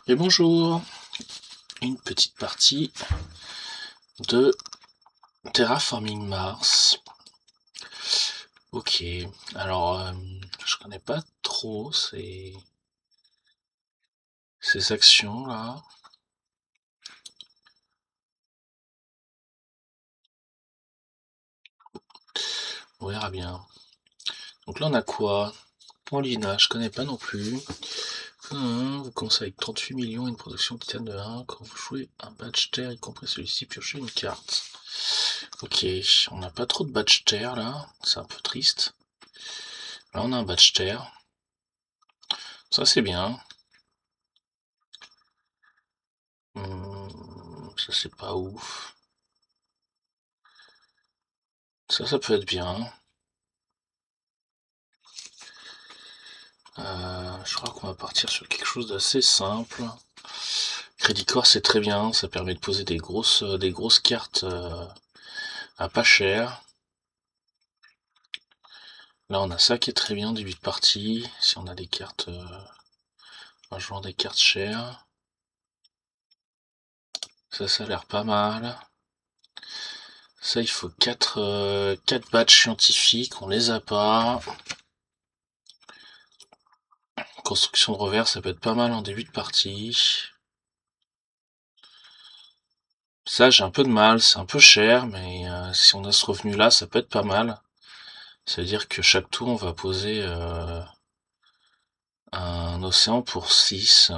Et bonjour, une petite partie de Terraforming Mars. Ok, alors je connais pas trop ces actions là. On verra bien. Donc là on a quoi? Paulina, je connais pas non plus. Vous commencez avec 38 millions et une production de titane de 1. Quand vous jouez un badge terre, y compris celui-ci, piochez une carte. Ok, on n'a pas trop de badge terre là, c'est un peu triste. Là on a un badge terre. Ça c'est bien. Ça c'est pas ouf. Ça peut être bien. Je crois qu'on va partir sur quelque chose d'assez simple. Crédit Corps c'est très bien, ça permet de poser des grosses cartes à pas cher. Là on a ça qui est très bien en début de partie, si on a des cartes en jouant des cartes chères. Ça a l'air pas mal. Ça il faut 4 badges scientifiques, on les a pas. Construction de revers ça peut être pas mal en début de partie. Ça j'ai un peu de mal, c'est un peu cher, mais si on a ce revenu là ça peut être pas mal. Ça veut dire que chaque tour on va poser un océan pour 6.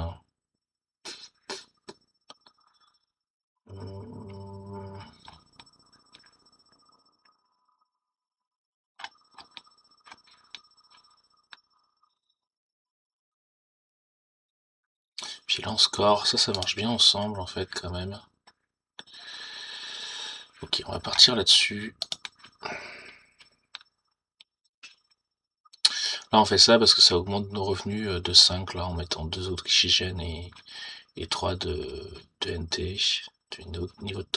Puis là on score, ça marche bien ensemble en fait quand même. Ok, on va partir là-dessus. Là on fait ça parce que ça augmente nos revenus de 5 là en mettant 2 oxygènes et 3 de NT, du niveau de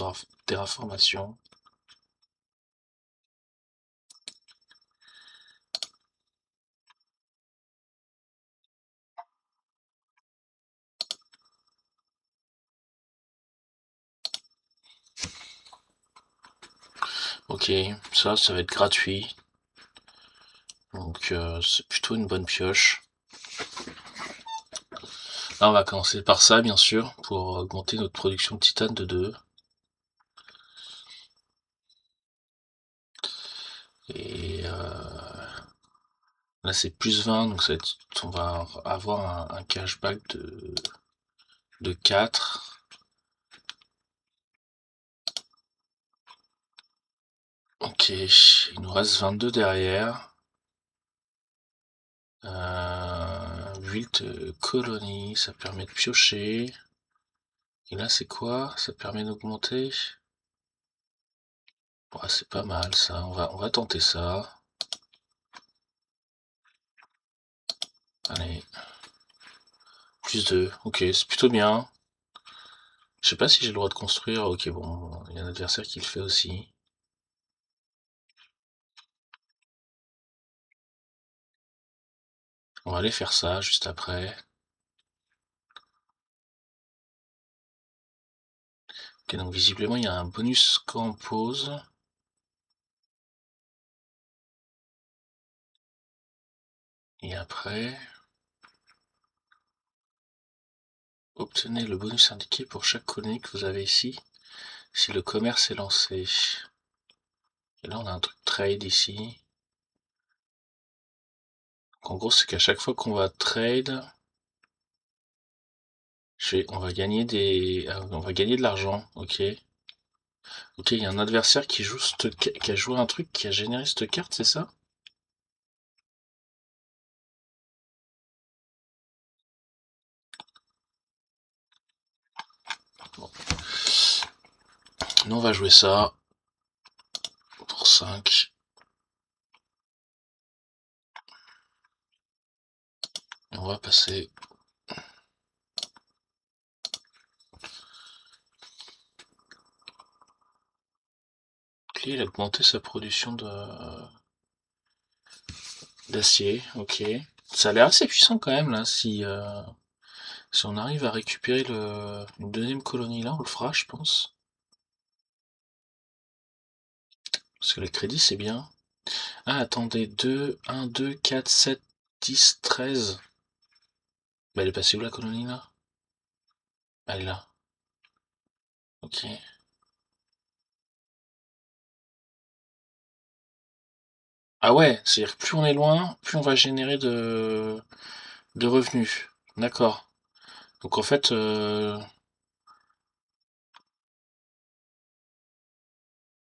terraformation. Ok, ça va être gratuit. Donc c'est plutôt une bonne pioche. Là on va commencer par ça bien sûr, pour augmenter notre production de titane de 2. Et là c'est plus 20, donc on va avoir un cashback de 4. Ok, il nous reste 22 derrière. Build colonie, ça permet de piocher. Et là c'est quoi? Ça permet d'augmenter. Ouais, c'est pas mal ça, on va tenter ça. Allez. Plus 2, ok, c'est plutôt bien. Je sais pas si j'ai le droit de construire. Ok, bon, il y a un adversaire qui le fait aussi. On va aller faire ça juste après. Ok, donc visiblement il y a un bonus quand on pose. Et après, obtenez le bonus indiqué pour chaque colonie que vous avez ici, si le commerce est lancé. Et là on a un truc trade ici. Donc, en gros c'est qu'à chaque fois qu'on va trade, on va gagner on va gagner de l'argent, ok. Ok, il y a un adversaire qui a joué un truc qui a généré cette carte, c'est ça? Bon. Nous on va jouer ça pour 5. Et on va passer. Il a augmenté sa production d'acier, ok. Ça a l'air assez puissant quand même là, si Si on arrive à récupérer une deuxième colonie là, on le fera, je pense. Parce que les crédits, c'est bien. Ah, attendez, 2, 1, 2, 4, 7, 10, 13. Bah, elle est passée où la colonie là? Elle est là. Ok. Ah ouais, c'est-à-dire que plus on est loin, plus on va générer de revenus. D'accord. Donc en fait,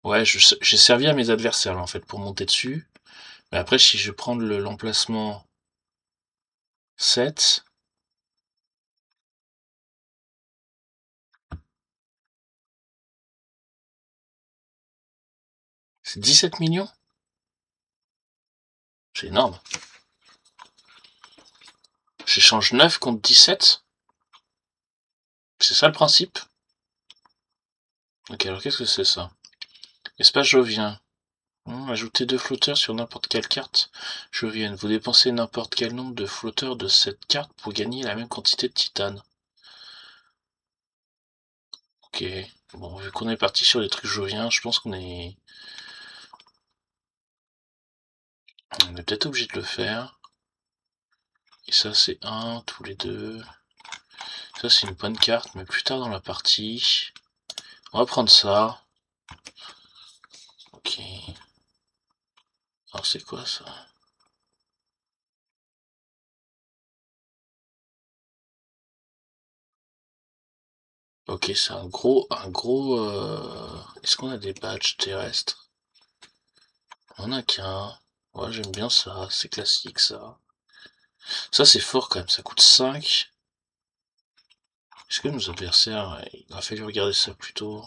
ouais, j'ai servi à mes adversaires là, en fait pour monter dessus. Mais après, si je prends l'emplacement 7, c'est 17 millions? C'est énorme. J'échange 9 contre 17? C'est ça le principe? Ok, alors qu'est-ce que c'est ça? Espace jovien. Ajouter 2 flotteurs sur n'importe quelle carte jovienne. Vous dépensez n'importe quel nombre de flotteurs de cette carte pour gagner la même quantité de titane. Ok. Bon, vu qu'on est parti sur les trucs joviens, je pense on est peut-être obligé de le faire. Et ça, c'est un, tous les deux. Ça, c'est une bonne carte, mais plus tard dans la partie. On va prendre ça. Ok. Alors, c'est quoi ça? Ok, c'est un gros. Est-ce qu'on a des badges terrestres? On en a qu'un. Ouais, j'aime bien ça. C'est classique, ça. Ça, c'est fort quand même. Ça coûte 5. Est-ce que nos adversaires, il a fallu regarder ça plus tôt?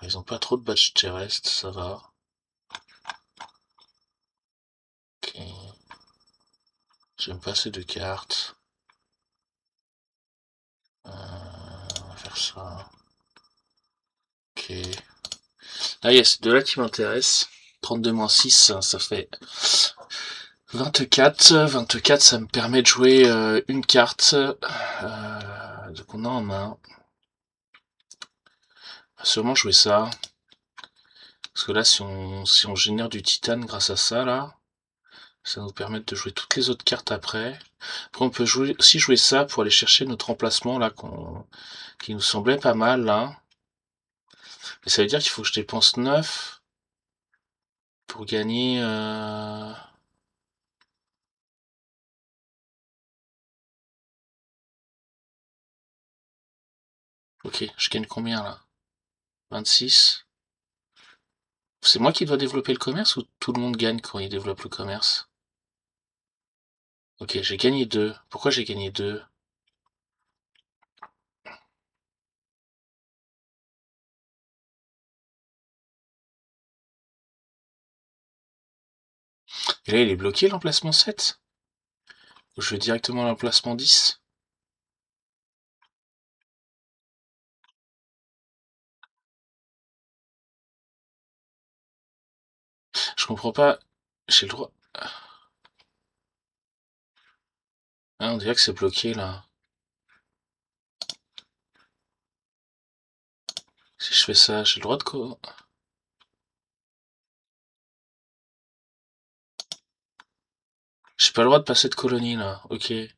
Ils ont pas trop de badges terrestres, ça va. Ok. J'aime pas ces deux cartes. On va faire ça. Ok. Ah yes, de là qui m'intéresse. 32-6, ça fait 24. 24, ça me permet de jouer une carte. Donc on a en main. On va sûrement jouer ça. Parce que là, si on génère du titane grâce à ça, là, ça va nous permettre de jouer toutes les autres cartes après. Après, on peut aussi jouer ça pour aller chercher notre emplacement, là, qui nous semblait pas mal, là. Mais ça veut dire qu'il faut que je dépense 9 pour gagner... Ok, je gagne combien, là? 26. C'est moi qui dois développer le commerce ou tout le monde gagne quand il développe le commerce? Ok, j'ai gagné 2. Pourquoi j'ai gagné 2? Et là, il est bloqué l'emplacement 7? Ou je veux directement l'emplacement 10? Je comprends pas. J'ai le droit. Ah, on dirait que c'est bloqué là. Si je fais ça, j'ai le droit de quoi? J'ai pas le droit de passer de colonie là. Ok. Et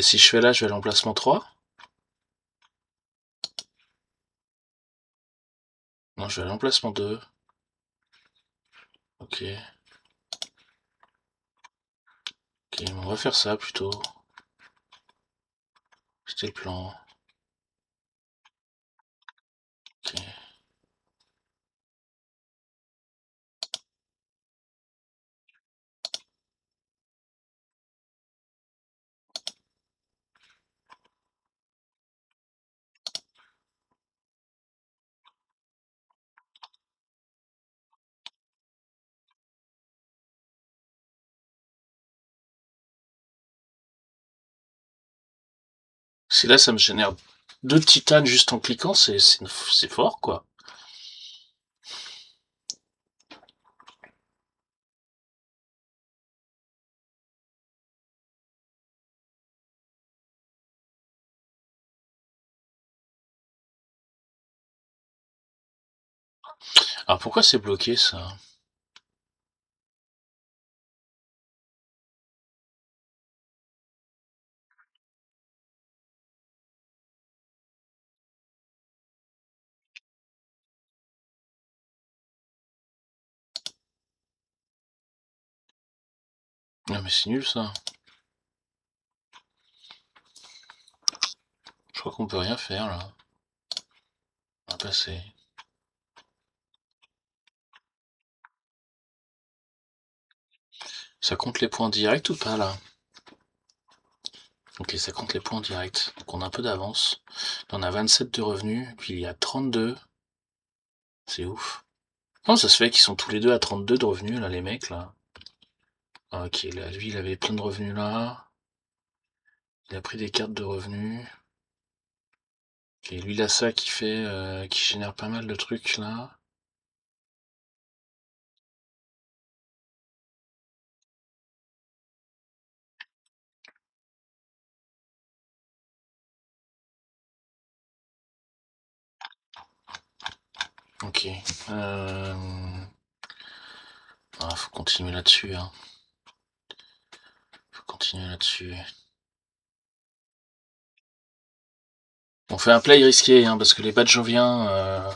si je fais là, je vais à l'emplacement 3? Non, je vais à l'emplacement 2. Ok. Ok, on va faire ça plutôt. C'était le plan. Ok. Si là, ça me génère 2 titanes juste en cliquant, c'est fort quoi. Alors pourquoi c'est bloqué ça? Non mais c'est nul ça. Je crois qu'on peut rien faire là. On va passer. Ça compte les points directs ou pas là? Ok, ça compte les points directs. Donc on a un peu d'avance. On a 27 de revenus, puis il y a 32. C'est ouf. Comment ça se fait qu'ils sont tous les deux à 32 de revenus là, les mecs là? Ah, ok, là, lui il avait plein de revenus là. Il a pris des cartes de revenus. Ok, lui il a ça qui fait, qui génère pas mal de trucs là. Ok. Ah, faut continuer là-dessus, hein. Faut continuer là-dessus. On fait un play risqué, hein, parce que les Badjoviens,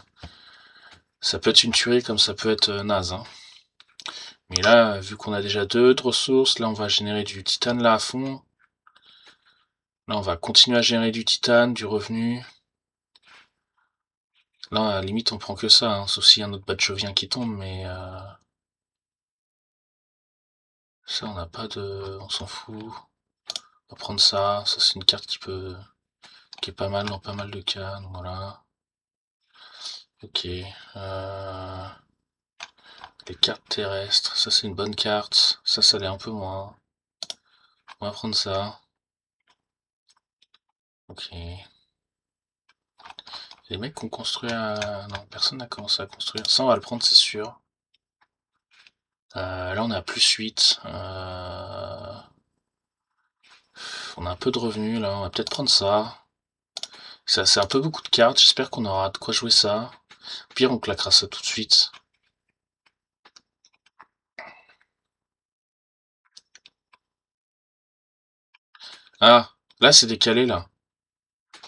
ça peut être une tuerie comme ça peut être naze. Hein. Mais là, vu qu'on a déjà 2 de ressources, là on va générer du titane là à fond. Là on va continuer à générer du titane, du revenu. Là, à la limite, on prend que ça, hein, sauf s'il y a un autre Badjovien qui tombe, mais ça on n'a pas de. On s'en fout. On va prendre ça. Ça c'est une carte qui est pas mal dans pas mal de cas, donc voilà. Ok. Les cartes terrestres, ça c'est une bonne carte. Ça l'est un peu moins. On va prendre ça. Ok. Les mecs qui ont construit un. Non, personne n'a commencé à construire. Ça, on va le prendre, c'est sûr. Là, on est à plus 8. On a un peu de revenus, là. On va peut-être prendre ça. C'est un peu beaucoup de cartes. J'espère qu'on aura de quoi jouer ça. Au pire, on claquera ça tout de suite. Ah, là, c'est décalé, là.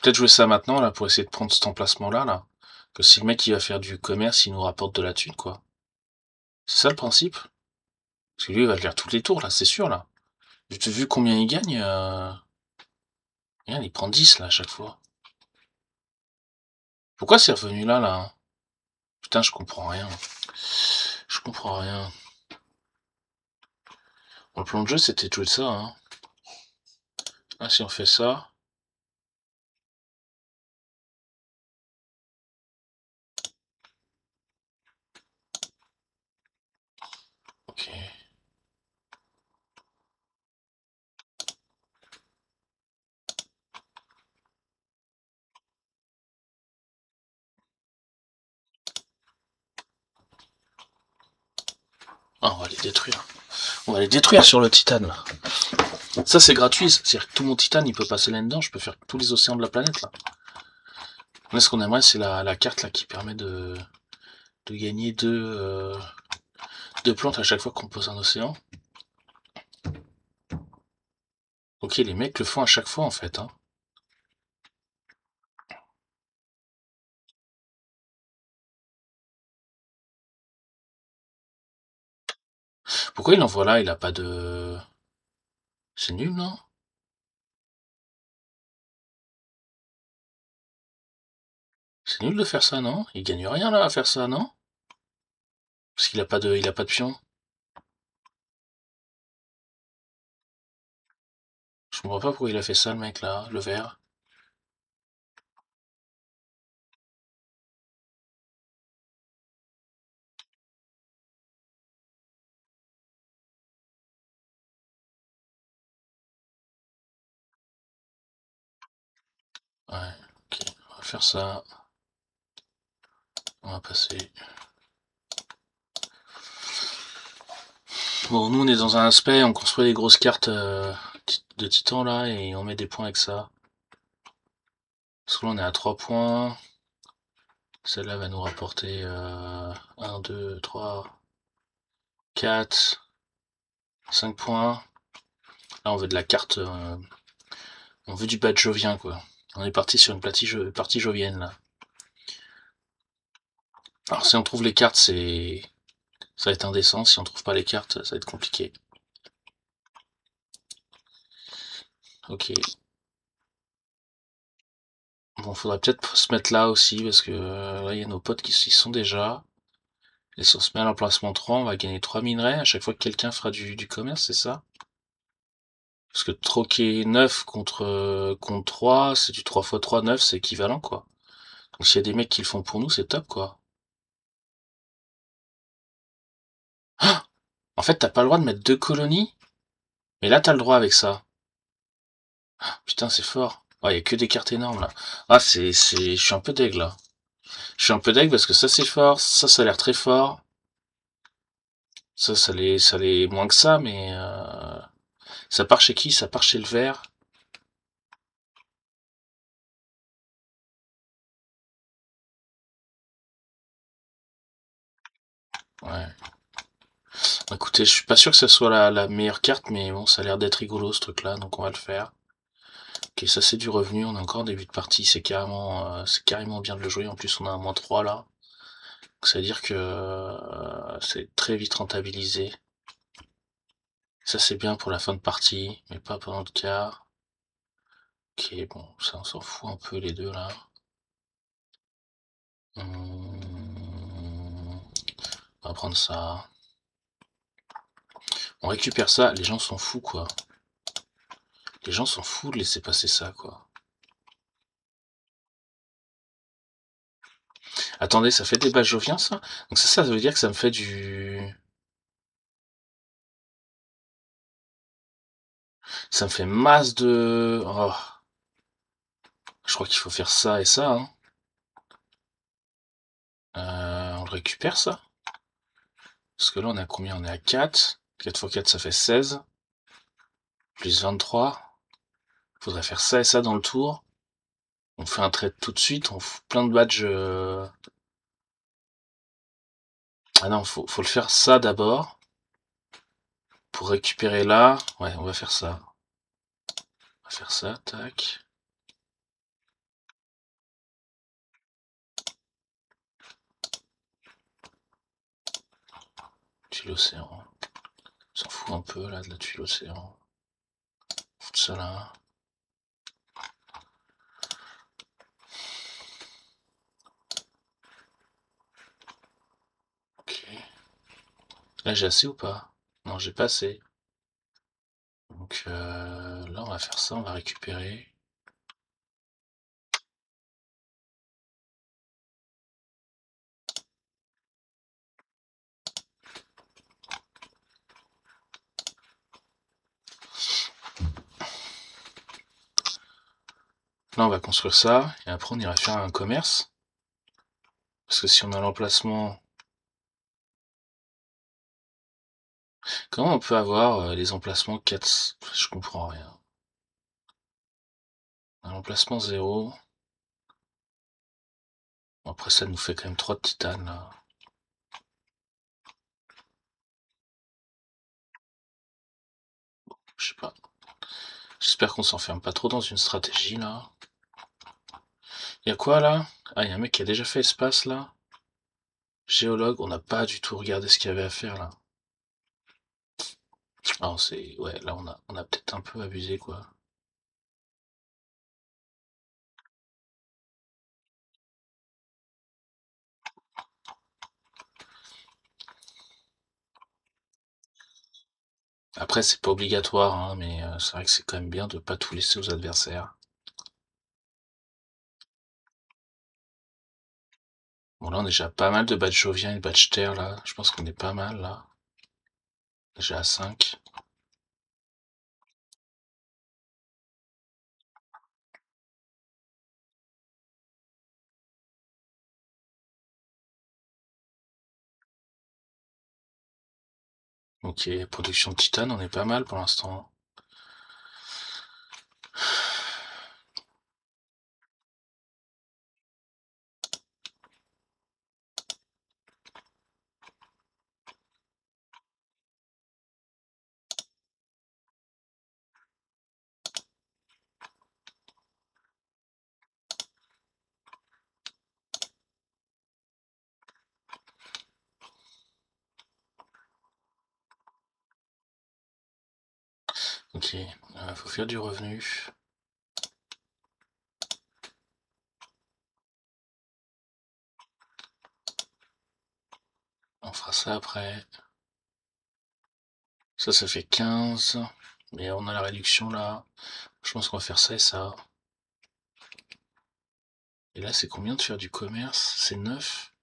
Peut-être jouer ça maintenant, là, pour essayer de prendre cet emplacement-là, là. Que si le mec, il va faire du commerce, il nous rapporte de la thune, quoi. C'est ça le principe? Parce que lui, il va le faire tous les tours, là, c'est sûr, là. Vu combien il gagne, regarde, il prend 10, là, à chaque fois. Pourquoi c'est revenu là, là? Putain, je comprends rien. Je comprends rien. Bon, le plan de jeu, c'était de jouer ça, hein. Ah, si on fait ça... Ok. Ah, on va les détruire. On va les détruire sur le titane, là. Ça, c'est gratuit. C'est-à-dire que tout mon titane, il peut passer là-dedans. Je peux faire tous les océans de la planète, là. Là, ce qu'on aimerait, c'est la carte, là, qui permet de gagner deux plantes à chaque fois qu'on pose un océan. Ok, les mecs le font à chaque fois, en fait, hein. Pourquoi il envoie là? Il a pas de... C'est nul, non? C'est nul de faire ça, non? Il gagne rien, là, à faire ça, non? Parce il a pas de pion. Je comprends pas pourquoi il a fait ça, le mec, là, le vert. Ouais, ok, on va faire ça. On va passer. Bon, nous, on est dans un aspect, on construit des grosses cartes de titan, là, et on met des points avec ça. Parce que là, on est à 3 points. Celle-là va nous rapporter 1, 2, 3, 4, 5 points. Là, on veut de la carte. On veut du badge jovien, quoi. On est parti sur une partie jovienne, là. Alors, si on trouve les cartes, ça va être indécent. Si on trouve pas les cartes, ça va être compliqué. Ok. Bon, faudrait peut-être se mettre là aussi, parce que là, il y a nos potes qui y sont déjà. Et si on se met à l'emplacement 3, on va gagner 3 minerais à chaque fois que quelqu'un fera du commerce, c'est ça? Parce que troquer 9 contre 3, c'est du 3 x 3, 9, c'est équivalent, quoi. Donc s'il y a des mecs qui le font pour nous, c'est top, quoi. Ah, en fait, t'as pas le droit de mettre 2 colonies, mais là, t'as le droit avec ça. Ah, putain, c'est fort. Ah, y a que des cartes énormes, là. Ah, je suis un peu deg, là. Je suis un peu deg parce que ça, c'est fort. Ça a l'air très fort. Ça l'est moins que ça, mais ça part chez qui? Ça part chez le vert. Ouais. Écoutez, je suis pas sûr que ça soit la meilleure carte, mais bon, ça a l'air d'être rigolo ce truc-là, donc on va le faire. Ok, ça c'est du revenu, on a encore en début de partie, c'est carrément bien de le jouer, en plus on a un -3 là. Donc ça veut dire que c'est très vite rentabilisé. Ça c'est bien pour la fin de partie, mais pas pendant le quart. Ok, bon, ça on s'en fout un peu les deux là. On va prendre ça. On récupère ça, les gens sont fous quoi. Les gens sont fous de laisser passer ça quoi. Attendez, ça fait des badges joviens ça? Donc ça veut dire que ça me fait du... Ça me fait masse de... Oh, je crois qu'il faut faire ça et ça, hein. On le récupère ça? Parce que là on est à combien? On est à 4. 4 x 4 ça fait 16. Plus 23. Faudrait faire ça et ça dans le tour. On fait un trade tout de suite, on fout plein de badges. Ah non, faut le faire ça d'abord. Pour récupérer là. Ouais, on va faire ça. On va faire ça, tac. Tuile océan. On s'en fout un peu là de la tuile océan. Foutre ça là. Ok. Là j'ai assez ou pas? Non, j'ai pas assez. Donc là on va faire ça, on va récupérer. Là on va construire ça, et après on ira faire un commerce. Parce que si on a l'emplacement... Comment on peut avoir les emplacements 4? Je comprends rien. Un emplacement 0. Après ça nous fait quand même 3 de titane là. Je sais pas. J'espère qu'on s'enferme pas trop dans une stratégie là. Y'a quoi là? Ah, y'a un mec qui a déjà fait espace là. Géologue, on n'a pas du tout regardé ce qu'il y avait à faire là. Ah, ouais, là on a peut-être un peu abusé quoi. Après c'est pas obligatoire, hein, mais c'est vrai que c'est quand même bien de pas tout laisser aux adversaires. Bon là on a déjà pas mal de badge Jovien et de badge Terre là. Je pense qu'on est pas mal là. Déjà à 5. Ok, production de titane, on est pas mal pour l'instant. Ok, faut faire du revenu. On fera ça après. Ça fait 15. Mais on a la réduction là. Je pense qu'on va faire ça et ça. Et là, c'est combien de faire du commerce? C'est 9.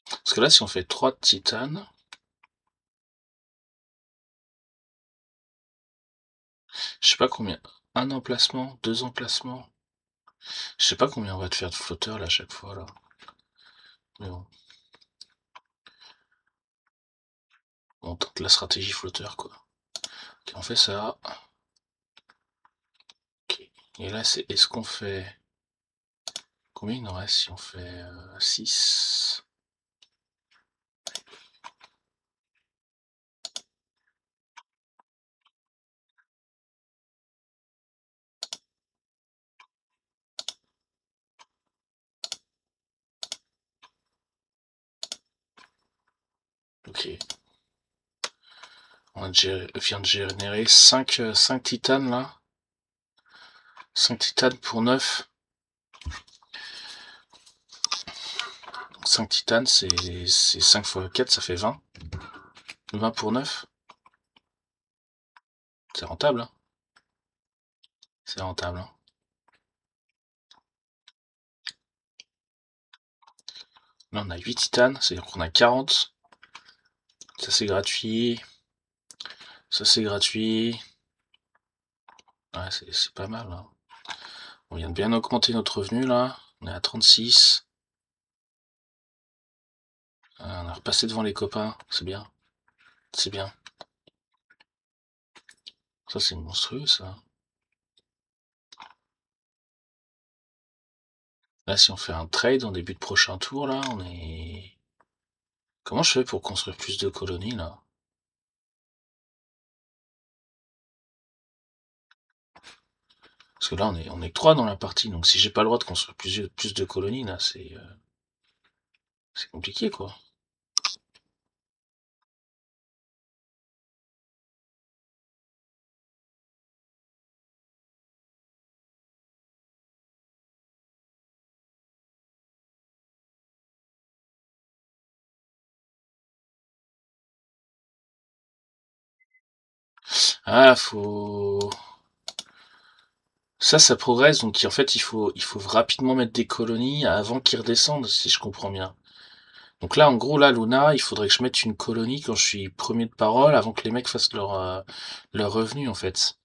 Parce que là, si on fait 3 de titane, je sais pas combien. Un emplacement, 2 emplacements. Je sais pas combien on va te faire de flotteurs là à chaque fois là. Mais bon. On tente la stratégie flotteur quoi. Ok, on fait ça. Ok. Et là, c'est est-ce qu'on fait. Combien il nous reste si on fait 6? Ok. On vient de générer 5 titanes là. 5 titanes pour 9. 5 titanes, c'est 5 fois 4, ça fait 20. 20 pour 9. C'est rentable, hein. C'est rentable, hein. Là, on a 8 titanes, c'est-à-dire qu'on a 40. Ça, c'est gratuit. Ça, c'est gratuit. Ouais, c'est pas mal, hein. On vient de bien augmenter notre revenu, là. On est à 36. On a repassé devant les copains. C'est bien. C'est bien. Ça, c'est monstrueux, ça. Là, si on fait un trade en début de prochain tour, là, on est... Comment je fais pour construire plus de colonies, là? Parce que là, on est que 3 dans la partie, donc si j'ai pas le droit de construire plus de colonies, là, c'est compliqué, quoi. Ah, faut... Ça progresse, donc en fait, il faut rapidement mettre des colonies avant qu'ils redescendent, si je comprends bien. Donc là, en gros, là, Luna, il faudrait que je mette une colonie quand je suis premier de parole, avant que les mecs fassent leur revenu, en fait.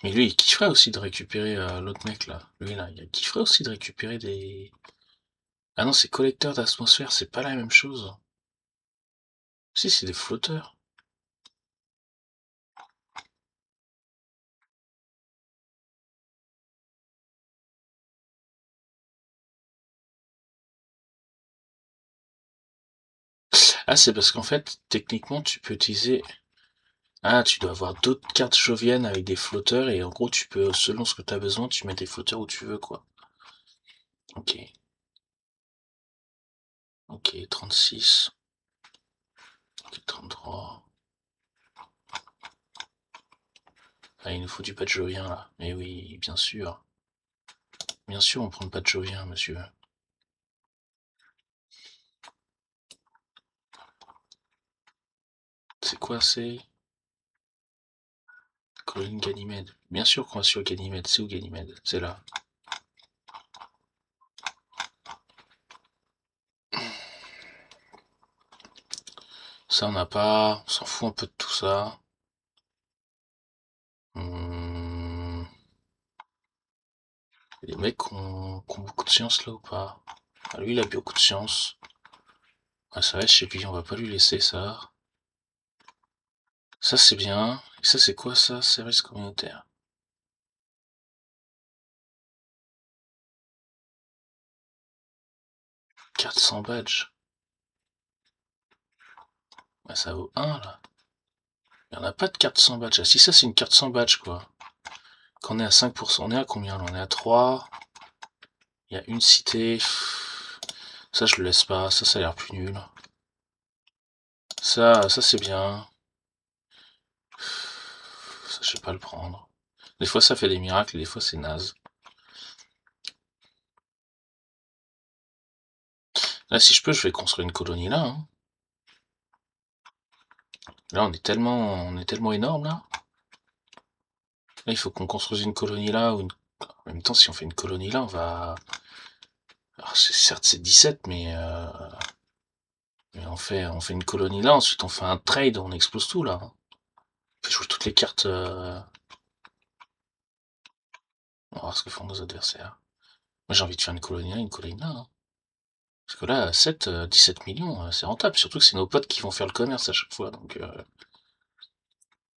Mais lui, il kifferait aussi de récupérer l'autre mec, là. Lui, là, il kifferait aussi de récupérer des... Ah non, c'est collecteur d'atmosphère, c'est pas la même chose. Si, c'est des flotteurs. Ah, c'est parce qu'en fait, techniquement, tu peux utiliser... Ah, tu dois avoir d'autres cartes joviennes avec des flotteurs, et en gros, tu peux, selon ce que tu as besoin, tu mets des flotteurs où tu veux, quoi. Ok. Ok, 36. Ok, 33. Ah, il nous faut du patchovien, là. Mais oui, bien sûr. Bien sûr, on prend le patchovien, monsieur. C'est quoi, c'est... Colline Ganymède. Bien sûr qu'on va sur Ganymède. C'est où Ganymède? C'est là. Ça, on n'a pas. On s'en fout un peu de tout ça. Hum, Les mecs qui ont beaucoup de science là ou pas? Ah, lui, il a beaucoup de science. Ah, ça va, je sais plus, on va pas lui laisser ça. Ça, c'est bien. Et ça, c'est quoi ça? Service communautaire. 400 badges. Ouais, ça vaut 1 là. Il n'y en a pas de carte sans badge. Ah, si ça c'est une carte sans badge quoi. Quand on est à 5%, on est à combien là? On est à 3. Il y a une cité. Ça je le laisse pas, ça a l'air plus nul. Ça c'est bien. Ça je vais pas le prendre. Des fois ça fait des miracles et des fois c'est naze. Là si je peux je vais construire une colonie là. Hein. Là on est tellement énorme là. Là il faut qu'on construise une colonie là. En même temps si on fait une colonie là on va... Alors, certes c'est 17 mais on fait une colonie là, ensuite on fait un trade, on explose tout là. On fait jouer toutes les cartes. On va voir ce que font nos adversaires. Moi j'ai envie de faire une colonie là. Hein. Parce que là, 17 millions, c'est rentable. Surtout que c'est nos potes qui vont faire le commerce à chaque fois. Donc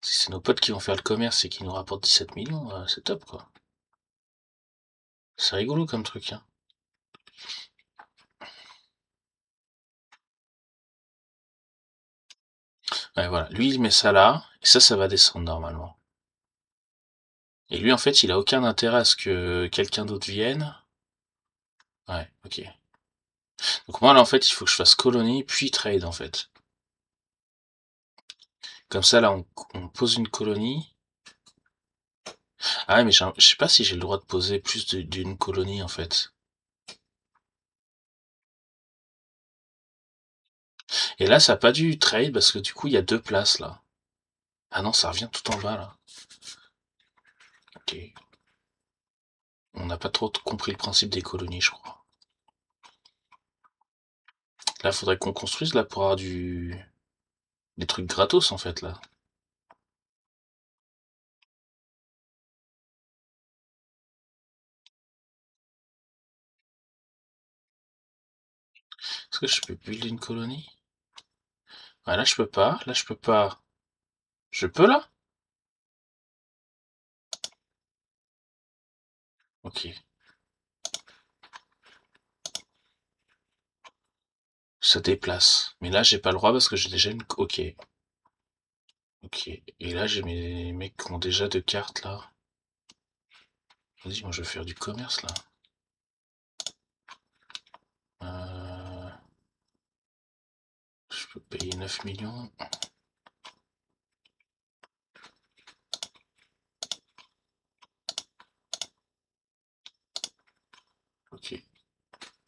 si c'est nos potes qui vont faire le commerce et qui nous rapportent 17 millions, c'est top quoi. C'est rigolo comme truc. Hein. Ouais, voilà. Lui il met ça là, et ça va descendre normalement. Et lui en fait il a aucun intérêt à ce que quelqu'un d'autre vienne. Ouais, ok. Donc moi là en fait il faut que je fasse colonie puis trade en fait. Comme ça là on pose une colonie. Ah ouais mais je sais pas si j'ai le droit de poser plus d'une colonie en fait. Et là ça a pas dû trade parce que du coup il y a 2 places là. Ah non ça revient tout en bas là. Ok. On n'a pas trop compris le principe des colonies je crois. Là faudrait qu'on construise là pour avoir des trucs gratos en fait là. Est-ce que je peux build une colonie? Ah là je peux pas, là je peux pas. Je peux là? Ok. Ça déplace. Mais là j'ai pas le droit parce que j'ai déjà une... Ok. Ok. Et là j'ai mes mecs qui ont déjà 2 cartes là. Vas-y moi je vais faire du commerce là. Euh... Je peux payer 9 millions. Ok.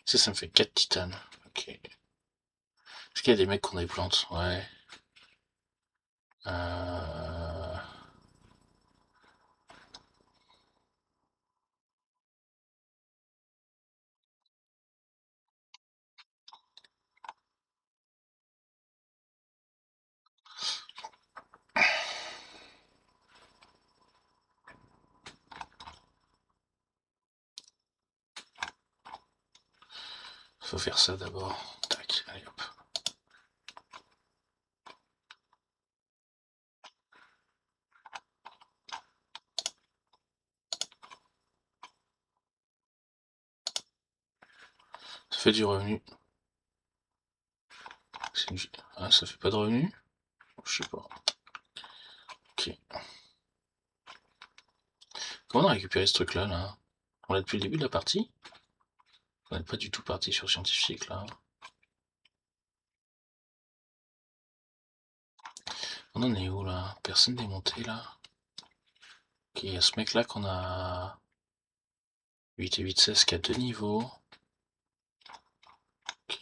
Ça me fait 4 titanes. Ok. Est-ce qu'il y a des mecs qui ont des plantes? Ouais. Euh... Faut faire ça d'abord. Tac, allez hop. Ça fait du revenu. Ah, ça fait pas de revenu? Je sais pas. Ok. Comment on a récupéré ce truc là? On l'a depuis le début de la partie? On n'est pas du tout parti sur scientifique là. On en est où là? Personne n'est monté là? Ok, il y a ce mec là qu'on a 8 et 8, 16 qui a 2 niveaux. Ok.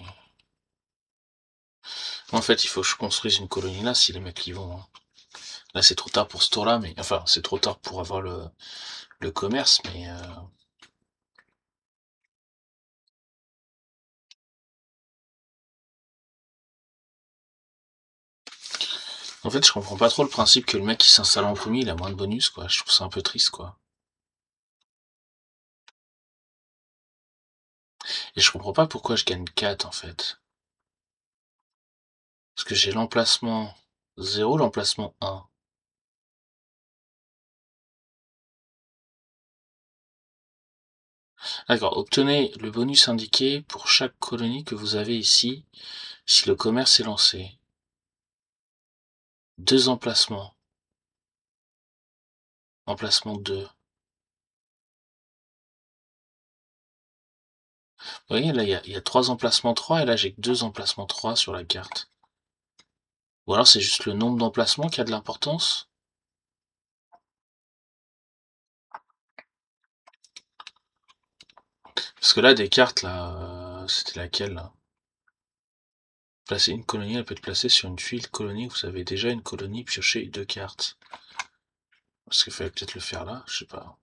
En fait, il faut que je construise une colonie là si les mecs y vont. Hein. Là, c'est trop tard pour ce tour là, mais enfin, c'est trop tard pour avoir le commerce, mais. En fait, je comprends pas trop le principe que le mec qui s'installe en premier, il a moins de bonus, quoi. Je trouve ça un peu triste, quoi. Et je comprends pas pourquoi je gagne 4, en fait. Parce que j'ai l'emplacement 0, l'emplacement 1. D'accord, obtenez le bonus indiqué pour chaque colonie que vous avez ici, si le commerce est lancé. 2 emplacements. Emplacement 2. Vous voyez, là, il y a 3 emplacements 3, et là, j'ai que 2 emplacements 3 sur la carte. Ou alors, c'est juste le nombre d'emplacements qui a de l'importance? Parce que là, des cartes, là, c'était laquelle, là? Placer une colonie, elle peut être placée sur une file colonie. Vous avez déjà une colonie, piochez 2 cartes. Parce qu'il fallait peut-être le faire là, je sais pas.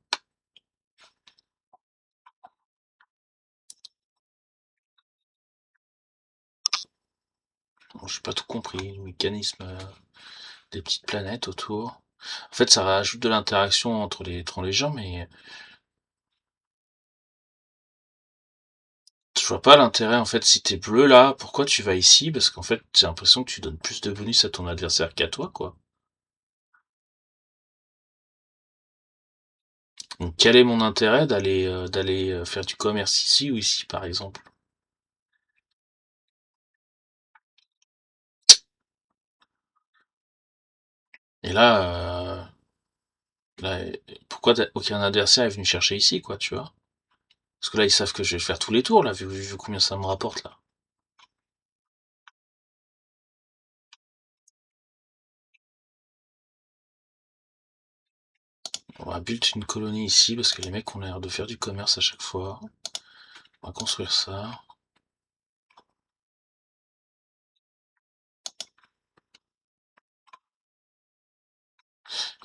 Bon, j'ai pas tout compris, le mécanisme des petites planètes autour. En fait, ça rajoute de l'interaction entre les gens, mais je vois pas l'intérêt, en fait, si t'es bleu là, pourquoi tu vas ici? Parce qu'en fait, j'ai l'impression que tu donnes plus de bonus à ton adversaire qu'à toi, quoi. Donc quel est mon intérêt d'aller faire du commerce ici ou ici, par exemple? Et là, pourquoi aucun adversaire est venu chercher ici, quoi, tu vois? Parce que là, ils savent que je vais faire tous les tours, là, vu combien ça me rapporte, là. On va build une colonie ici, parce que les mecs ont l'air de faire du commerce à chaque fois. On va construire ça.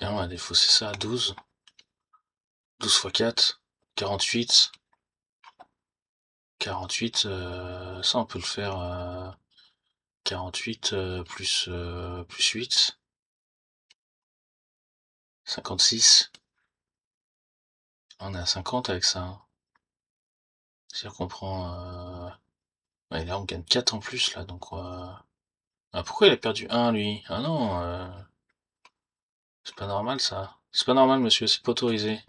Et on va défausser ça à 12. 12 x 4, 48. 48, ça on peut le faire 48 plus 8, 56. On est à 50 avec ça, hein. C'est-à-dire qu'on prend... ouais, là on gagne 4 en plus là, donc... Ah, pourquoi il a perdu 1 lui? Ah non, c'est pas normal ça. C'est pas normal monsieur, c'est pas autorisé.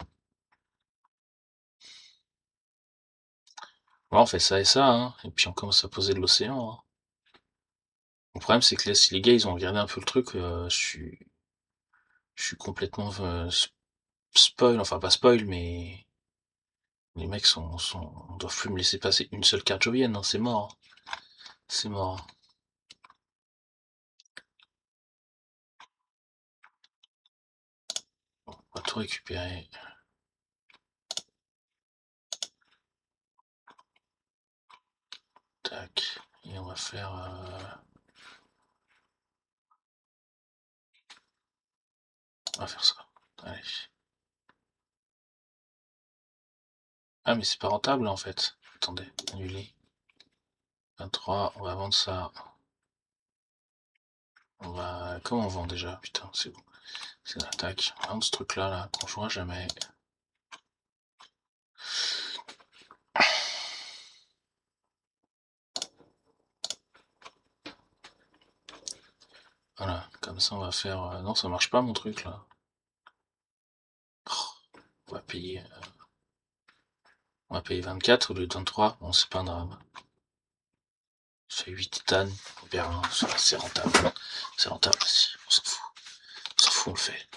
Bon, on fait ça et ça, hein, et puis on commence à poser de l'océan, hein. Le problème c'est que là, si les gars ils ont regardé un peu le truc, je suis complètement spoil, enfin pas spoil, mais les mecs on doit plus me laisser passer une seule carte jovienne, hein, c'est mort. C'est mort. Bon, on va tout récupérer. Tac. Et on va faire... on va faire ça. Allez. Ah mais c'est pas rentable en fait. Attendez, annuler. 23, on va vendre ça. On va... Comment on vend déjà? Putain, c'est bon. C'est l'attaque. On va vendre ce truc là, qu'on jouera jamais. Voilà, comme ça on va faire... non, ça marche pas mon truc là. Oh, on va payer... on va payer 24 au lieu de 23. Bon, c'est pas un drame. Ça fait 8 titanes. Bien, c'est rentable. C'est rentable aussi. On s'en fout. On s'en fout, on le fait.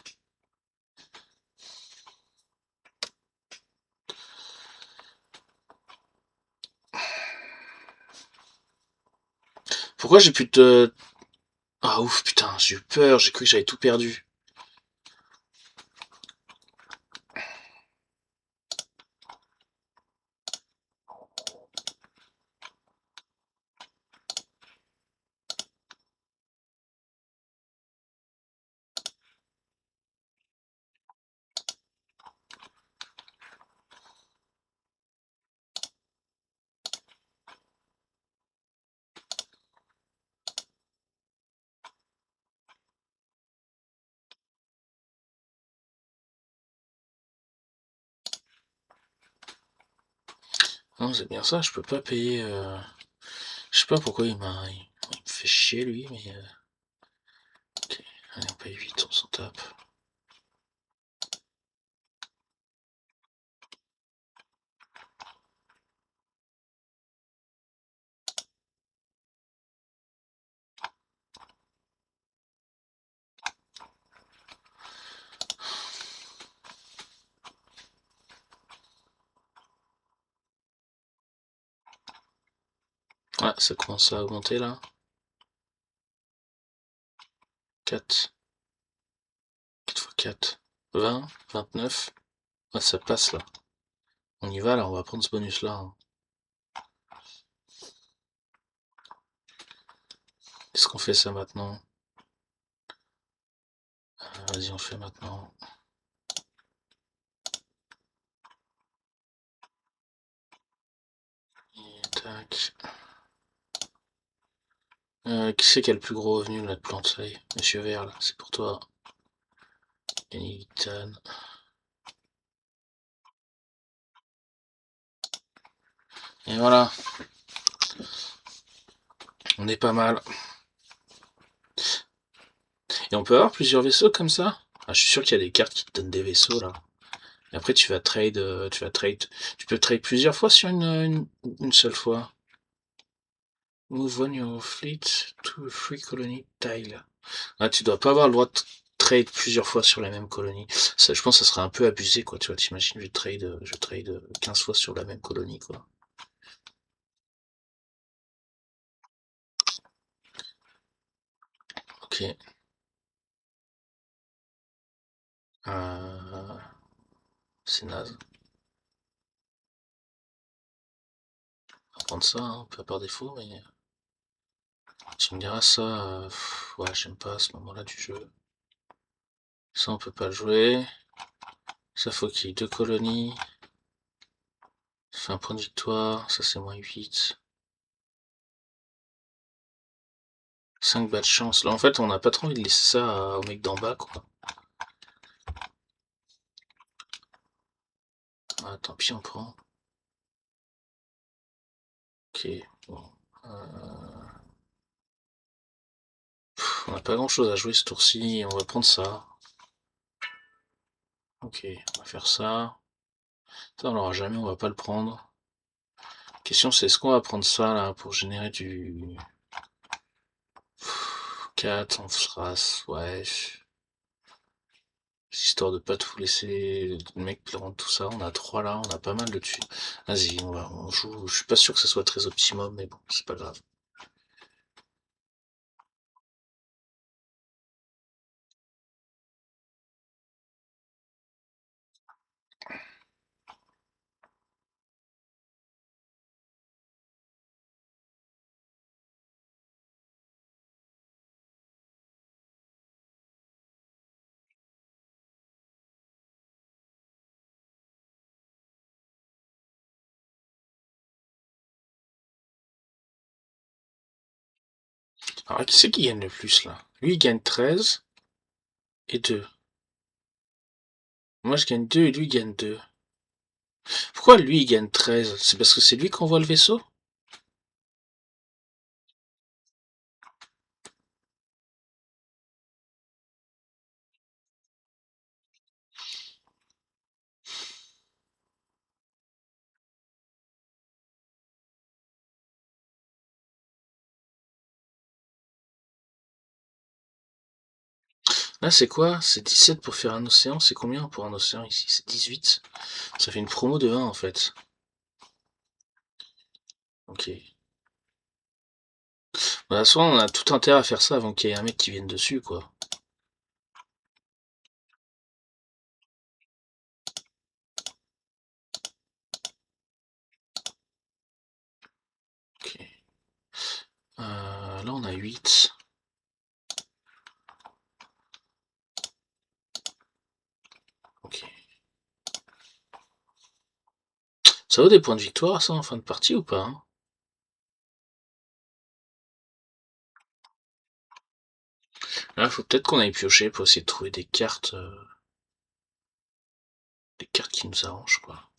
Pourquoi j'ai plus de... Ah ouf, putain, j'ai eu peur, j'ai cru que j'avais tout perdu. Non, c'est bien ça, je peux pas payer... Je sais pas pourquoi il me fait chier lui, mais... Ok, allez, on paye 8, on s'en tape. Ah, ça commence à augmenter là. 4. 4 x 4. 20, 29. Ah, ça passe là. On y va là, on va prendre ce bonus là, hein. Qu'est-ce qu'on fait ça maintenant? Vas-y, on le fait maintenant. Et tac. Qui c'est qui a le plus gros revenu là de plante? Allez, Monsieur Vert là, c'est pour toi. Ethan. Et voilà. On est pas mal. Et on peut avoir plusieurs vaisseaux comme ça? Ah, je suis sûr qu'il y a des cartes qui te donnent des vaisseaux là. Et après tu vas trade, tu peux trade plusieurs fois sur une seule fois. Move on your fleet to a free colony tile. Ah, tu dois pas avoir le droit de trade plusieurs fois sur la même colonie. Ça, je pense que ça serait un peu abusé quoi. Tu vois, t'imagines, je trade 15 fois sur la même colonie quoi. Ok. C'est naze. On va prendre ça, hein, un peu par défaut, mais tu me diras ça. Ouais, j'aime pas à ce moment-là du jeu. Ça, on peut pas le jouer. Ça, faut qu'il y ait deux colonies. Ça fait un point de victoire. Ça, c'est moins 8. 5 bas de chance. Là, en fait, on n'a pas trop envie de laisser ça au mec d'en bas, quoi. Ah, tant pis, on prend. Ok, bon. On n'a pas grand chose à jouer ce tour-ci. On va prendre ça. Ok, on va faire ça. Ça, on l'aura jamais, on va pas le prendre. Question, c'est est-ce qu'on va prendre ça là pour générer du 4, on fera. Ouais. Histoire de pas tout laisser le mec prendre tout ça. On a 3 là, on a pas mal de dessus. Vas-y, on joue. Je suis pas sûr que ce soit très optimum, mais bon, c'est pas grave. Alors, qui c'est qui gagne le plus là? Lui, il gagne 13 et 2. Moi, je gagne 2 et lui, il gagne 2. Pourquoi lui, il gagne 13? C'est parce que c'est lui qui envoie le vaisseau? Là, c'est quoi? C'est 17 pour faire un océan. C'est combien pour un océan ici? C'est 18. Ça fait une promo de 1 en fait. Ok. Bah, soit on a tout intérêt à faire ça avant qu'il y ait un mec qui vienne dessus, quoi. Ok. Là, on a 8. Ok. Ça vaut des points de victoire, ça, en fin de partie, ou pas, hein? Là, faut peut-être qu'on aille piocher pour essayer de trouver des cartes qui nous arrangent, quoi.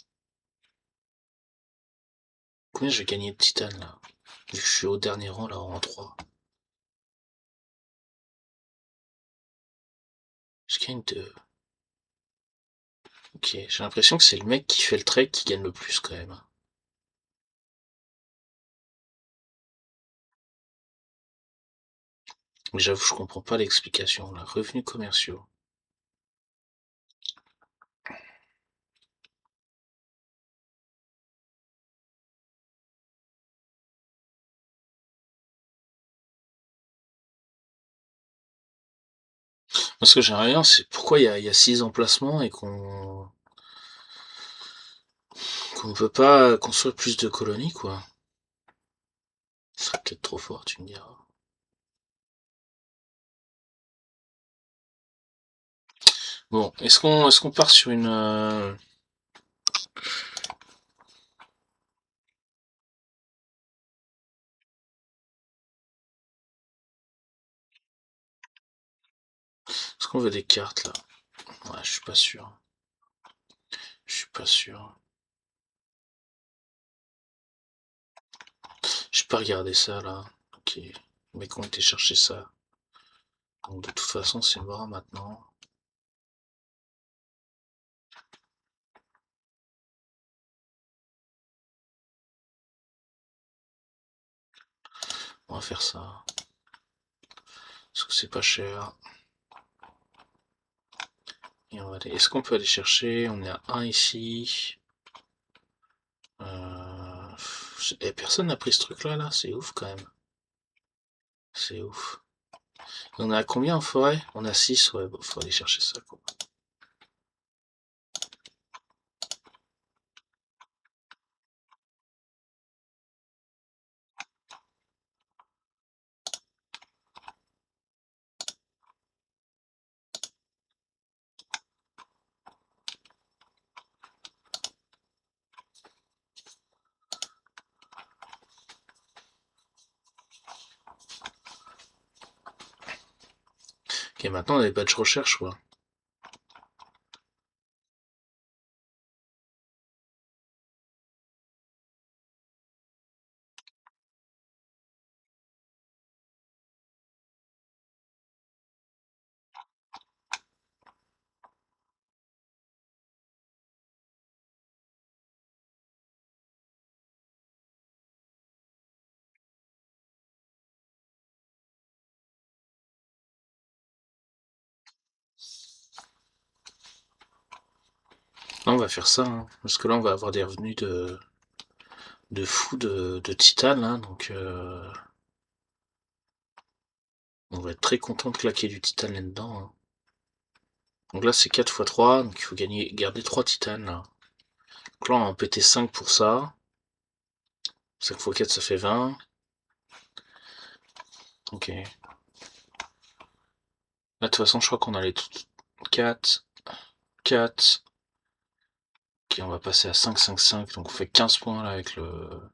Combien je vais gagner de titane, là? Vu que je suis au dernier rang, là, en 3. Je gagne 2. Ok, j'ai l'impression que c'est le mec qui fait le trade qui gagne le plus, quand même. Mais j'avoue, je comprends pas l'explication, là. Revenus commerciaux. Moi, ce que j'aimerais bien, c'est pourquoi il y a 6 emplacements et qu'on ne peut pas construire plus de colonies, quoi. Ce serait peut-être trop fort, tu me diras. Bon, est-ce qu'on part sur une est-ce qu'on veut des cartes là? Ouais, je suis pas sûr. Je suis pas sûr. J'ai pas regardé ça là. Ok. Mais qu'on était chercher ça. Donc de toute façon, c'est mort maintenant. On va faire ça. Parce que c'est pas cher. Et on va aller. Est-ce qu'on peut aller chercher? On est à 1 ici. Et personne n'a pris ce truc là, c'est ouf quand même. C'est ouf. On est à combien en forêt? On a 6, ouais, bon, faut aller chercher ça quoi. Ok, maintenant on a des badges recherche quoi. Non, on va faire ça, hein, parce que là on va avoir des revenus de fou de titane, hein, donc on va être très content de claquer du titane là-dedans. Hein. Donc là c'est 4 x 3, donc il faut garder 3 titanes là. Donc là on va en péter 5 pour ça. 5 x 4 ça fait 20. Ok. Là de toute façon je crois qu'on a les 4, 4. Ok, on va passer à 5, 5, 5, donc on fait 15 points là avec le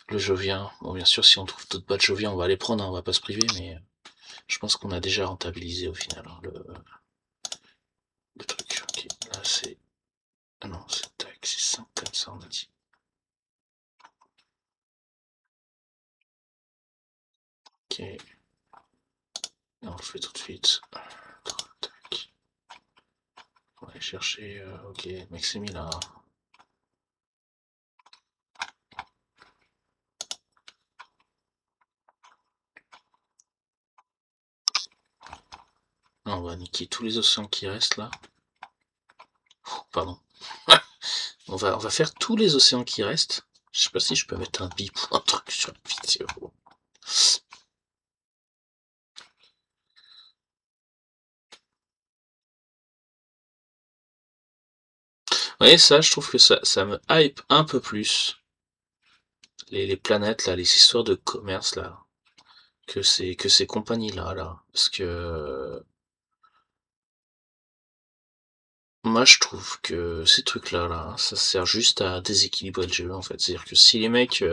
Jovien. Bon bien sûr si on trouve d'autres badges Jovien on va les prendre, hein, on va pas se priver, mais je pense qu'on a déjà rentabilisé au final hein, le truc. Ok, là c'est... Ah non, c'est tac, c'est 5 comme ça on a dit. Ok, et on le fait tout de suite. Tac. On va aller chercher... ok, Maximi là. Là, on va niquer tous les océans qui restent là. Oh, pardon. On va faire tous les océans qui restent. Je sais pas si je peux mettre un bip ou un truc sur la vidéo. Ouais, ça, je trouve que ça me hype un peu plus. Les planètes, là, les histoires de commerce, là. Que ces compagnies-là, là. Parce que moi, je trouve que ces trucs-là, là, ça sert juste à déséquilibrer le jeu, en fait. C'est-à-dire que si les mecs,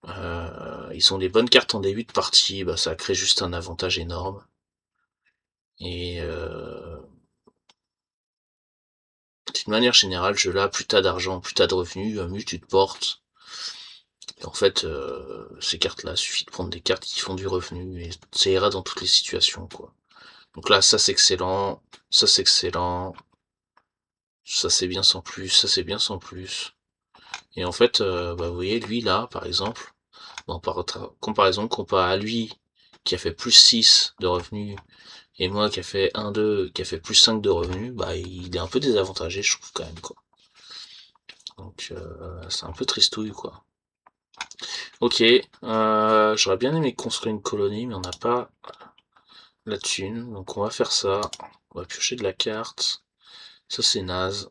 ils ont des bonnes cartes en début de partie, bah, ça crée juste un avantage énorme. Et d'une manière générale, jeu-là, plus t'as d'argent, plus t'as de revenus, mieux tu te portes. Et en fait, ces cartes-là, suffit de prendre des cartes qui font du revenu, et ça ira dans toutes les situations, quoi. Donc là, ça c'est excellent, ça c'est excellent, ça c'est bien sans plus, ça c'est bien sans plus. Et en fait, bah, vous voyez, lui là, par exemple, en comparaison, comparé à lui, qui a fait plus 6 de revenus, et moi qui a fait 1, 2, qui a fait plus 5 de revenus, bah il est un peu désavantagé, je trouve quand même, quoi. Donc c'est un peu tristouille, quoi. Ok, j'aurais bien aimé construire une colonie, mais on n'a pas la thune. Donc on va faire ça. On va piocher de la carte. Ça c'est naze.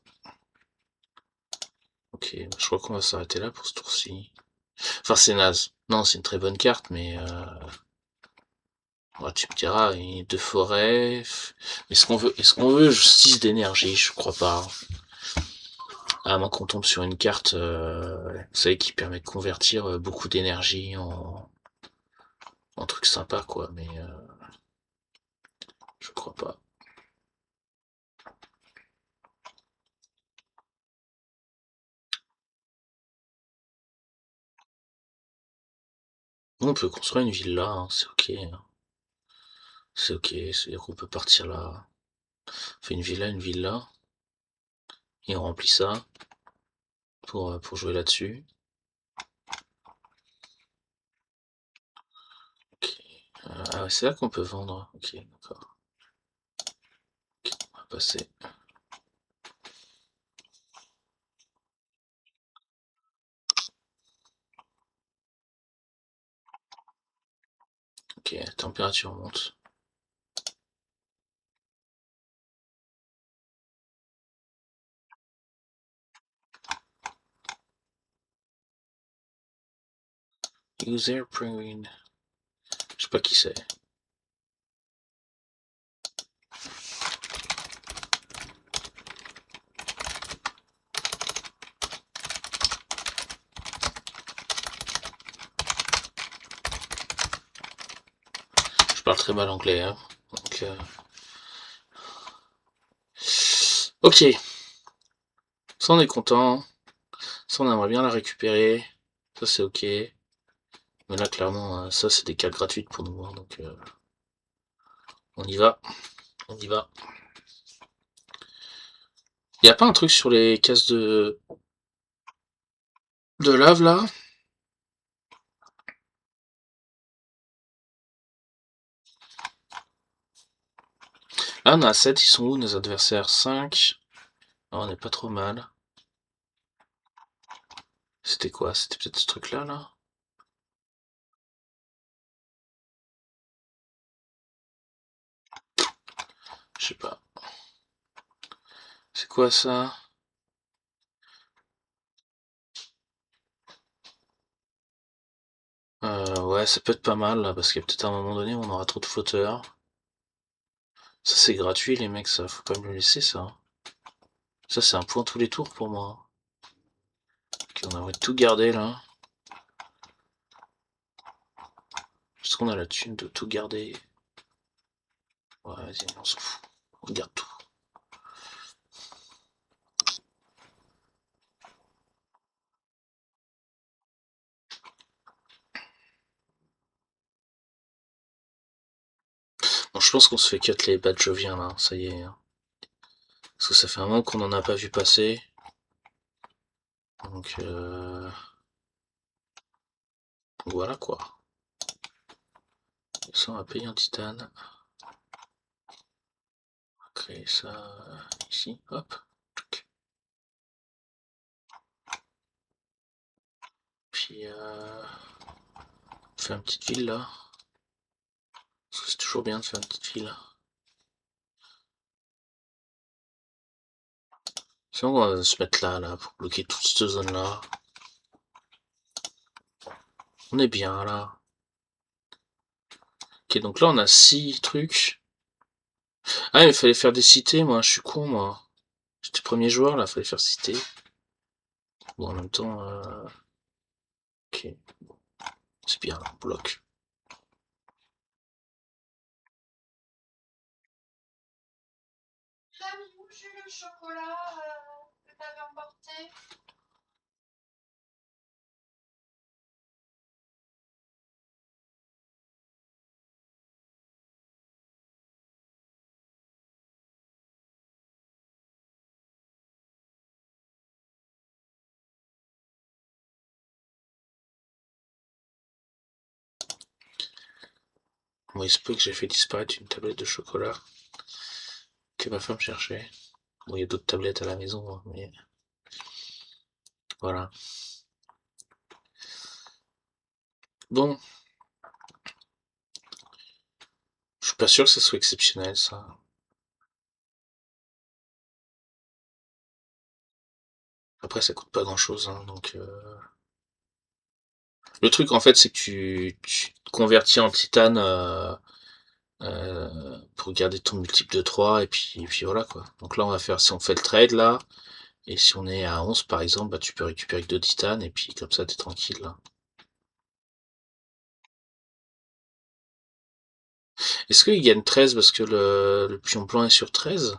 Ok, je crois qu'on va s'arrêter là pour ce tour-ci. Enfin c'est naze. Non, c'est une très bonne carte, mais ouais, tu me diras, il y a deux forêts. Est-ce qu'on veut 6 d'énergie? Je crois pas. À moins qu'on tombe sur une carte, vous savez, qui permet de convertir beaucoup d'énergie en truc sympa, quoi. Mais je crois pas. On peut construire une villa, hein, c'est ok. C'est ok, c'est-à-dire qu'on peut partir là. On fait une villa, et on remplit ça pour jouer là-dessus. Ok. Ah ouais, c'est là qu'on peut vendre. Ok, d'accord. Ok, on va passer. Ok, la température monte. User Penguin. Je sais pas qui c'est. Je parle très mal anglais, hein. Donc, ok, ça on est content. Ça on aimerait bien la récupérer. Ça c'est ok. Mais là clairement, ça c'est des cartes gratuites pour nous, hein, donc on y va. On y va. Y a pas un truc sur les cases de lave là? Ah, on a 7, ils sont où nos adversaires? 5. Ah, on est pas trop mal. C'était quoi? C'était peut-être ce truc-là, là? Je sais pas. C'est quoi ça? Ouais, ça peut être pas mal, là, parce qu'il y a peut-être un moment donné où on aura trop de flotteurs. Ça, c'est gratuit, les mecs, ça. Faut pas me le laisser, ça. Ça, c'est un point tous les tours pour moi. Ok, on aimerait tout garder, là. Est-ce qu'on a la thune de tout garder? Ouais, vas-y, on s'en fout. On garde tout. Bon, je pense qu'on se fait cut les badjoviens, là. Ça y est, hein. Parce que ça fait un moment qu'on en a pas vu passer. Donc, voilà, quoi. Ça, on va payer un titane. On va créer ça ici. Hop. Puis, on fait une petite ville, là. Parce que c'est toujours bien de faire une petite ville. Sinon, on va se mettre là, là, pour bloquer toute cette zone-là. On est bien, là. Ok, donc là, on a 6 trucs. Ah, il fallait faire des cités, moi. Je suis con, moi. J'étais premier joueur, là. Fallait faire cité. Bon, en même temps, ok. C'est bien, là. On bloque. T'as mis où le chocolat que t'avais emporté? Bon, il se peut que j'ai fait disparaître une tablette de chocolat que ma femme cherchait. Bon, il y a d'autres tablettes à la maison, hein, mais voilà. Bon, je suis pas sûr que ça soit exceptionnel, ça. Après, ça coûte pas grand-chose, hein, donc... Le truc, en fait, c'est que tu te convertis en titane pour garder ton multiple de 3, et puis voilà, quoi. Donc là, on va faire... Si on fait le trade, là, et si on est à 11, par exemple, bah, tu peux récupérer que 2 titanes, et puis comme ça, t'es tranquille, là. Est-ce qu'il gagne 13 parce que le pion blanc est sur 13?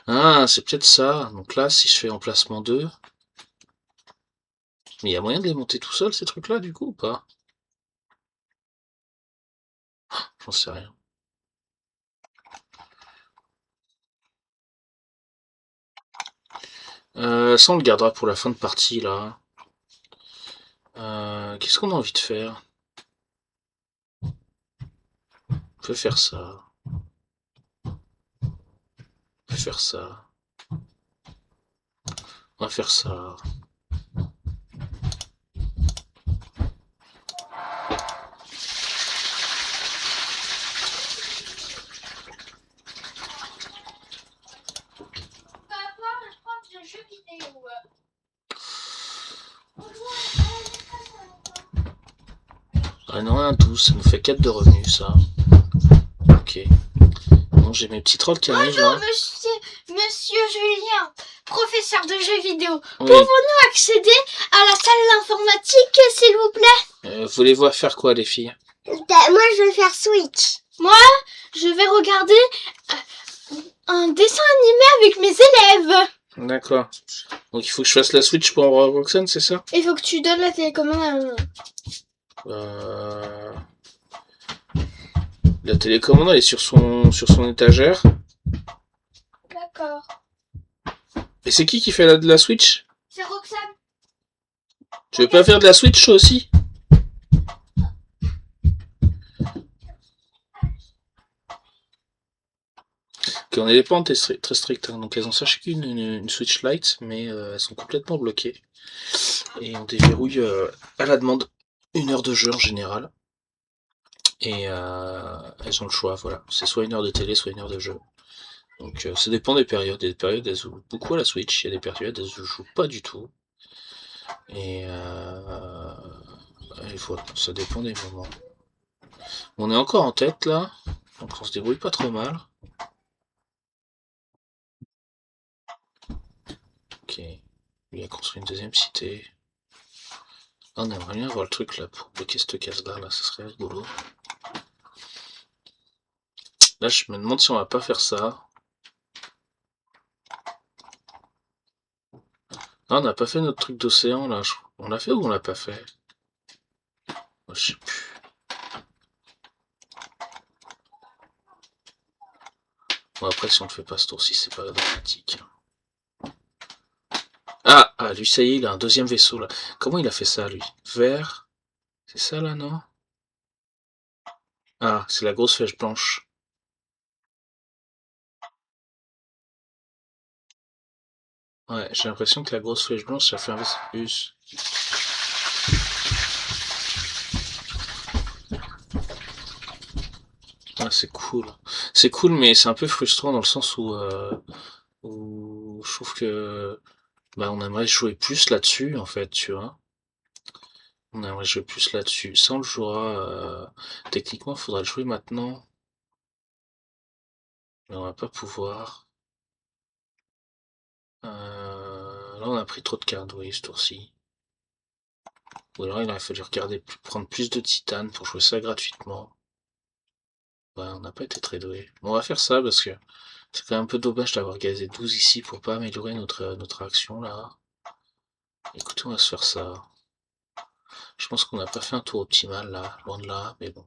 Ah, c'est peut-être ça. Donc là, si je fais emplacement 2... Mais il y a moyen de les monter tout seul, ces trucs-là, du coup, ou pas? J'en sais rien. Ça, on le gardera pour la fin de partie, là. Qu'est-ce qu'on a envie de faire? On peut faire ça. On peut faire ça. On va faire ça. On va voir le prof de jeux vidéo. Ah non, un 12, ça nous fait 4 de revenus, ça. Ok. Bon, j'ai mes petits trolls qui arrivent, Bonjour, là. monsieur Julien, professeur de jeux vidéo. Oui. Pouvons-nous accéder à la salle d'informatique, s'il vous plaît? Voulez-vous faire quoi, les filles? Moi, je vais faire Switch. Moi, je vais regarder un dessin animé avec mes élèves. D'accord. Donc il faut que je fasse la Switch pour Roxane, c'est ça? Il faut que tu donnes la télécommande à maman. La télécommande, elle est sur son étagère. D'accord. Et c'est qui fait de la Switch? C'est Roxane. Tu veux pas faire de la Switch, toi aussi? Ok, on a des pentes très strictes, hein. Donc elles ont chacune une Switch Lite, mais elles sont complètement bloquées. Et on déverrouille à la demande 1 heure de jeu en général. Et elles ont le choix, voilà. C'est soit 1 heure de télé, soit 1 heure de jeu. Donc ça dépend des périodes. Il y a des périodes, elles jouent beaucoup à la Switch. Il y a des périodes, elles ne jouent pas du tout. Et voilà, ça dépend des moments. On est encore en tête là, donc on se débrouille pas trop mal. Ok, il a construit une deuxième cité. Ah, on aimerait bien avoir le truc là pour bloquer cette case là, ça serait rigolo. Là, je me demande si on va pas faire ça. Ah, on n'a pas fait notre truc d'océan là. On l'a fait ou on l'a pas fait? Oh, je sais plus. Bon, après, si on le fait pas ce tour-ci, c'est pas dramatique. Ah, lui, ça y est, il a un deuxième vaisseau là. Comment il a fait ça, lui? Vert? C'est ça là, non? Ah, c'est la grosse flèche blanche. Ouais, j'ai l'impression que la grosse flèche blanche, ça fait un vaisseau plus. Ah, c'est cool. C'est cool, mais c'est un peu frustrant dans le sens où je trouve que bah, on aimerait jouer plus là-dessus, en fait, tu vois. On aimerait jouer plus là-dessus. Ça, on le jouera. Techniquement, il faudra le jouer maintenant. Mais on va pas pouvoir. Là, on a pris trop de cartes, oui, ce tour-ci. Ou alors, il aurait fallu prendre plus de titane pour jouer ça gratuitement. Ouais, on n'a pas été très doué. Bon, on va faire ça parce que c'est quand même un peu dommage d'avoir gazé 12 ici pour pas améliorer notre action là. Écoutez, on va se faire ça. Je pense qu'on n'a pas fait un tour optimal là, loin de là, mais bon,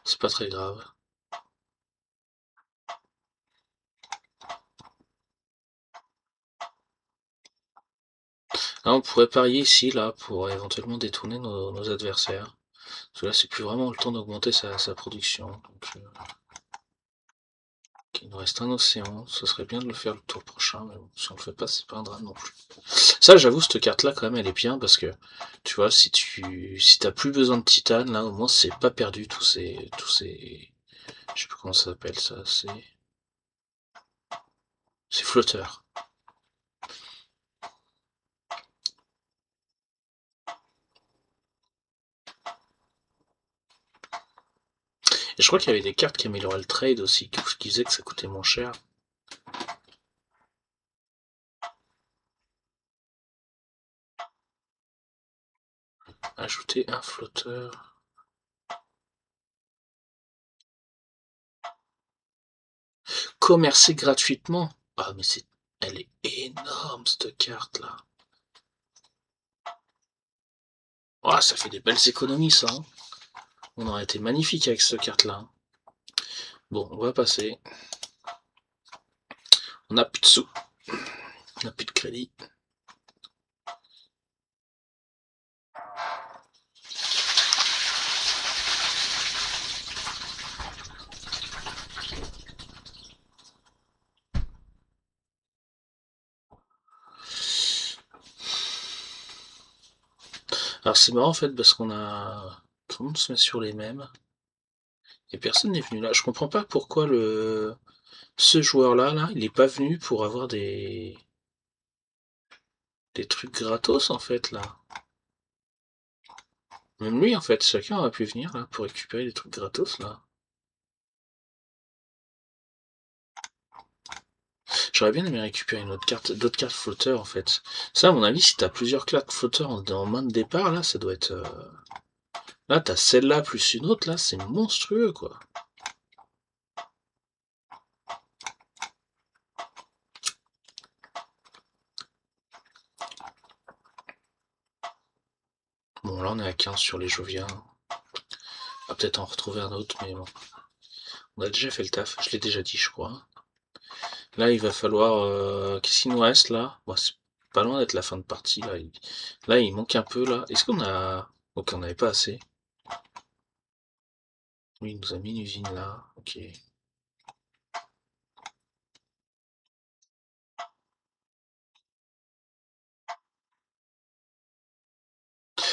c'est pas très grave. Là, on pourrait parier ici là pour éventuellement détourner nos adversaires. Parce que là, c'est plus vraiment le temps d'augmenter sa production. Donc, Il nous reste un océan, ce serait bien de le faire le tour prochain, mais bon, si on le fait pas, c'est pas un drame non plus. Ça, j'avoue, cette carte-là, quand même, elle est bien, parce que, tu vois, si t'as plus besoin de titane, là, au moins, c'est pas perdu, tous ces, je sais plus comment ça s'appelle, ça, c'est flotteurs. Et je crois qu'il y avait des cartes qui amélioraient le trade aussi, qui faisaient que ça coûtait moins cher. Ajouter un flotteur. Commercer gratuitement. Ah, mais elle est énorme, cette carte-là. Ah, ça fait des belles économies, ça. Hein. On aurait été magnifique avec cette carte-là. Bon, on va passer. On n'a plus de sous. On n'a plus de crédit. Alors c'est marrant en fait parce qu'on a... Tout le monde se met sur les mêmes. Et personne n'est venu là. Je comprends pas pourquoi ce joueur-là, il est pas venu pour avoir des trucs gratos en fait là. Même lui en fait, chacun aurait pu venir là pour récupérer des trucs gratos là. J'aurais bien aimé récupérer d'autres cartes flotteurs en fait. Ça à mon avis, si t'as plusieurs cartes flotteurs en main de départ là, ça doit être... Là t'as celle-là plus une autre là, c'est monstrueux quoi. Bon là on est à 15 sur les Joviens. On va peut-être en retrouver un autre, mais bon. On a déjà fait le taf, je l'ai déjà dit je crois. Là, il va falloir... Qu'est-ce qu'il nous reste, là? Bon, c'est pas loin d'être la fin de partie, là. Là, il manque un peu, là. Est-ce qu'on a... Ok, on n'avait pas assez. Oui, il nous a mis une usine, là. Ok.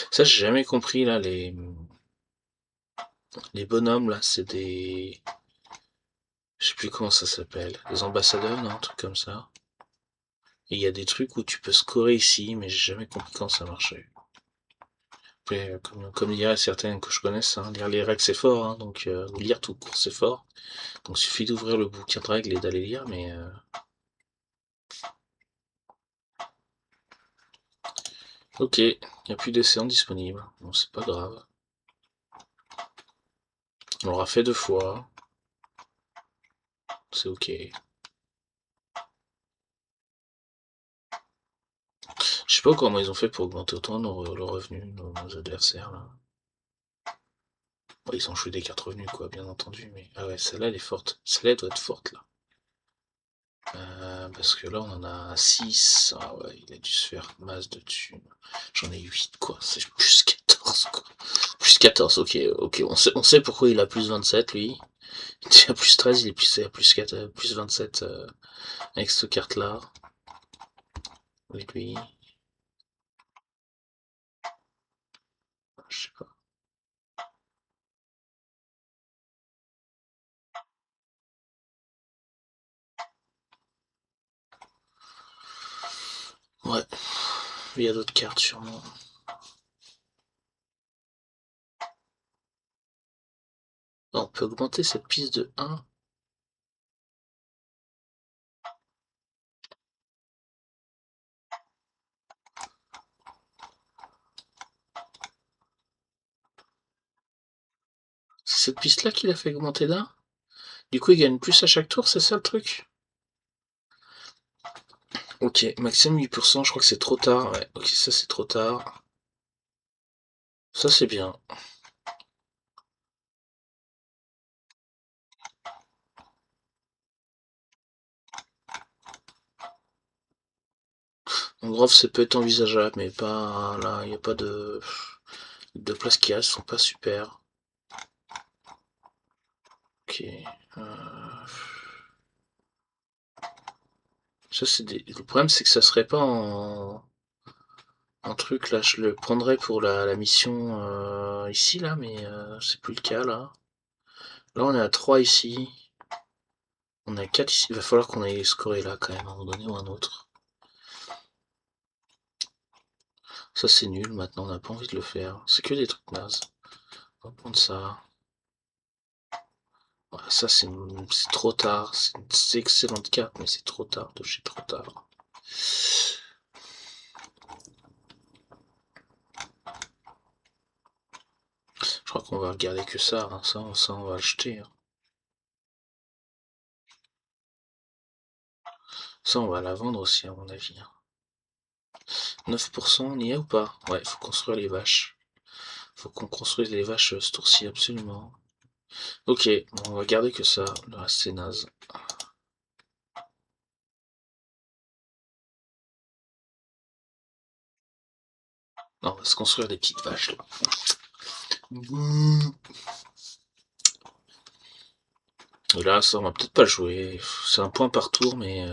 Ça, j'ai jamais compris, là, les bonhommes, là, c'est des... Je sais plus comment ça s'appelle. Les ambassadeurs, non? Un truc comme ça. Et il y a des trucs où tu peux scorer ici, mais j'ai jamais compris comment ça marchait. Après, comme diraient certains que je connaisse, hein, lire les règles c'est fort, hein, donc lire tout court c'est fort. Donc il suffit d'ouvrir le bouquin de règles et d'aller lire, mais... Ok, il n'y a plus d'essayants disponibles. Bon, c'est pas grave. On l'aura fait 2 fois. C'est ok. Je sais pas comment ils ont fait pour augmenter autant leurs revenus, nos adversaires là. Bon, ils ont joué des cartes revenus quoi, bien entendu, mais. Ah ouais, celle-là elle est forte. Celle-là elle doit être forte là. Parce que là on en a 6. Ah ouais, il a dû se faire masse de thunes. J'en ai 8 quoi, c'est plus 14 quoi. Plus 14, ok, ok. On sait pourquoi il a plus 27 lui. Il a plus 13, il est plus 4, plus 27 avec cette carte là. Avec lui. Je sais pas. Ouais, il y a d'autres cartes sûrement. On peut augmenter cette piste de 1. C'est cette piste là qui l'a fait augmenter d'un. Du coup il gagne plus à chaque tour, c'est ça le truc? Ok, maximum 8%, je crois que c'est trop tard. Ouais, ok, ça c'est trop tard. Ça c'est bien. En gros, ça peut être envisageable, mais pas là, il n'y a pas de places qui restent, sont pas super. Ok. Ça, c'est le problème, c'est que ça serait pas en truc, là. Je le prendrais pour la mission ici, là, mais c'est plus le cas, là. Là, on est à 3 ici. On est à 4 ici. Il va falloir qu'on aille scorer là, quand même, à un moment donné ou un autre. Ça, c'est nul, maintenant, on n'a pas envie de le faire. C'est que des trucs nazes. On va prendre ça. Ouais, ça, c'est trop tard. C'est une excellente carte, mais c'est trop tard de chez trop tard. Je crois qu'on va regarder que ça, hein. Ça, on va acheter. Hein. Ça, on va la vendre aussi, à mon avis. 9%, on y est ou pas? Ouais, faut construire les vaches. Faut qu'on construise les vaches ce tour-ci, absolument. Ok, on va garder que ça. Le reste, c'est naze. Non, on va se construire des petites vaches, là. Et là, ça, on va peut-être pas jouer. C'est un point par tour, mais...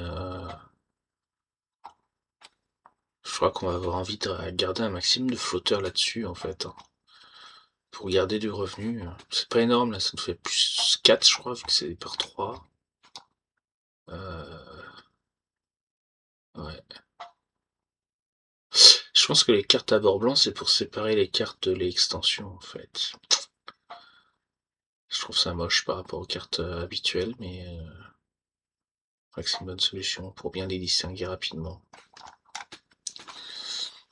je crois qu'on va avoir envie de garder un maximum de flotteurs là-dessus, en fait. Hein, pour garder du revenu. C'est pas énorme, là, ça nous fait plus 4, je crois, vu que c'est par 3. Ouais. Je pense que les cartes à bord blanc, c'est pour séparer les cartes de l'extension, en fait. Je trouve ça moche par rapport aux cartes habituelles, mais je crois que c'est une bonne solution pour bien les distinguer rapidement.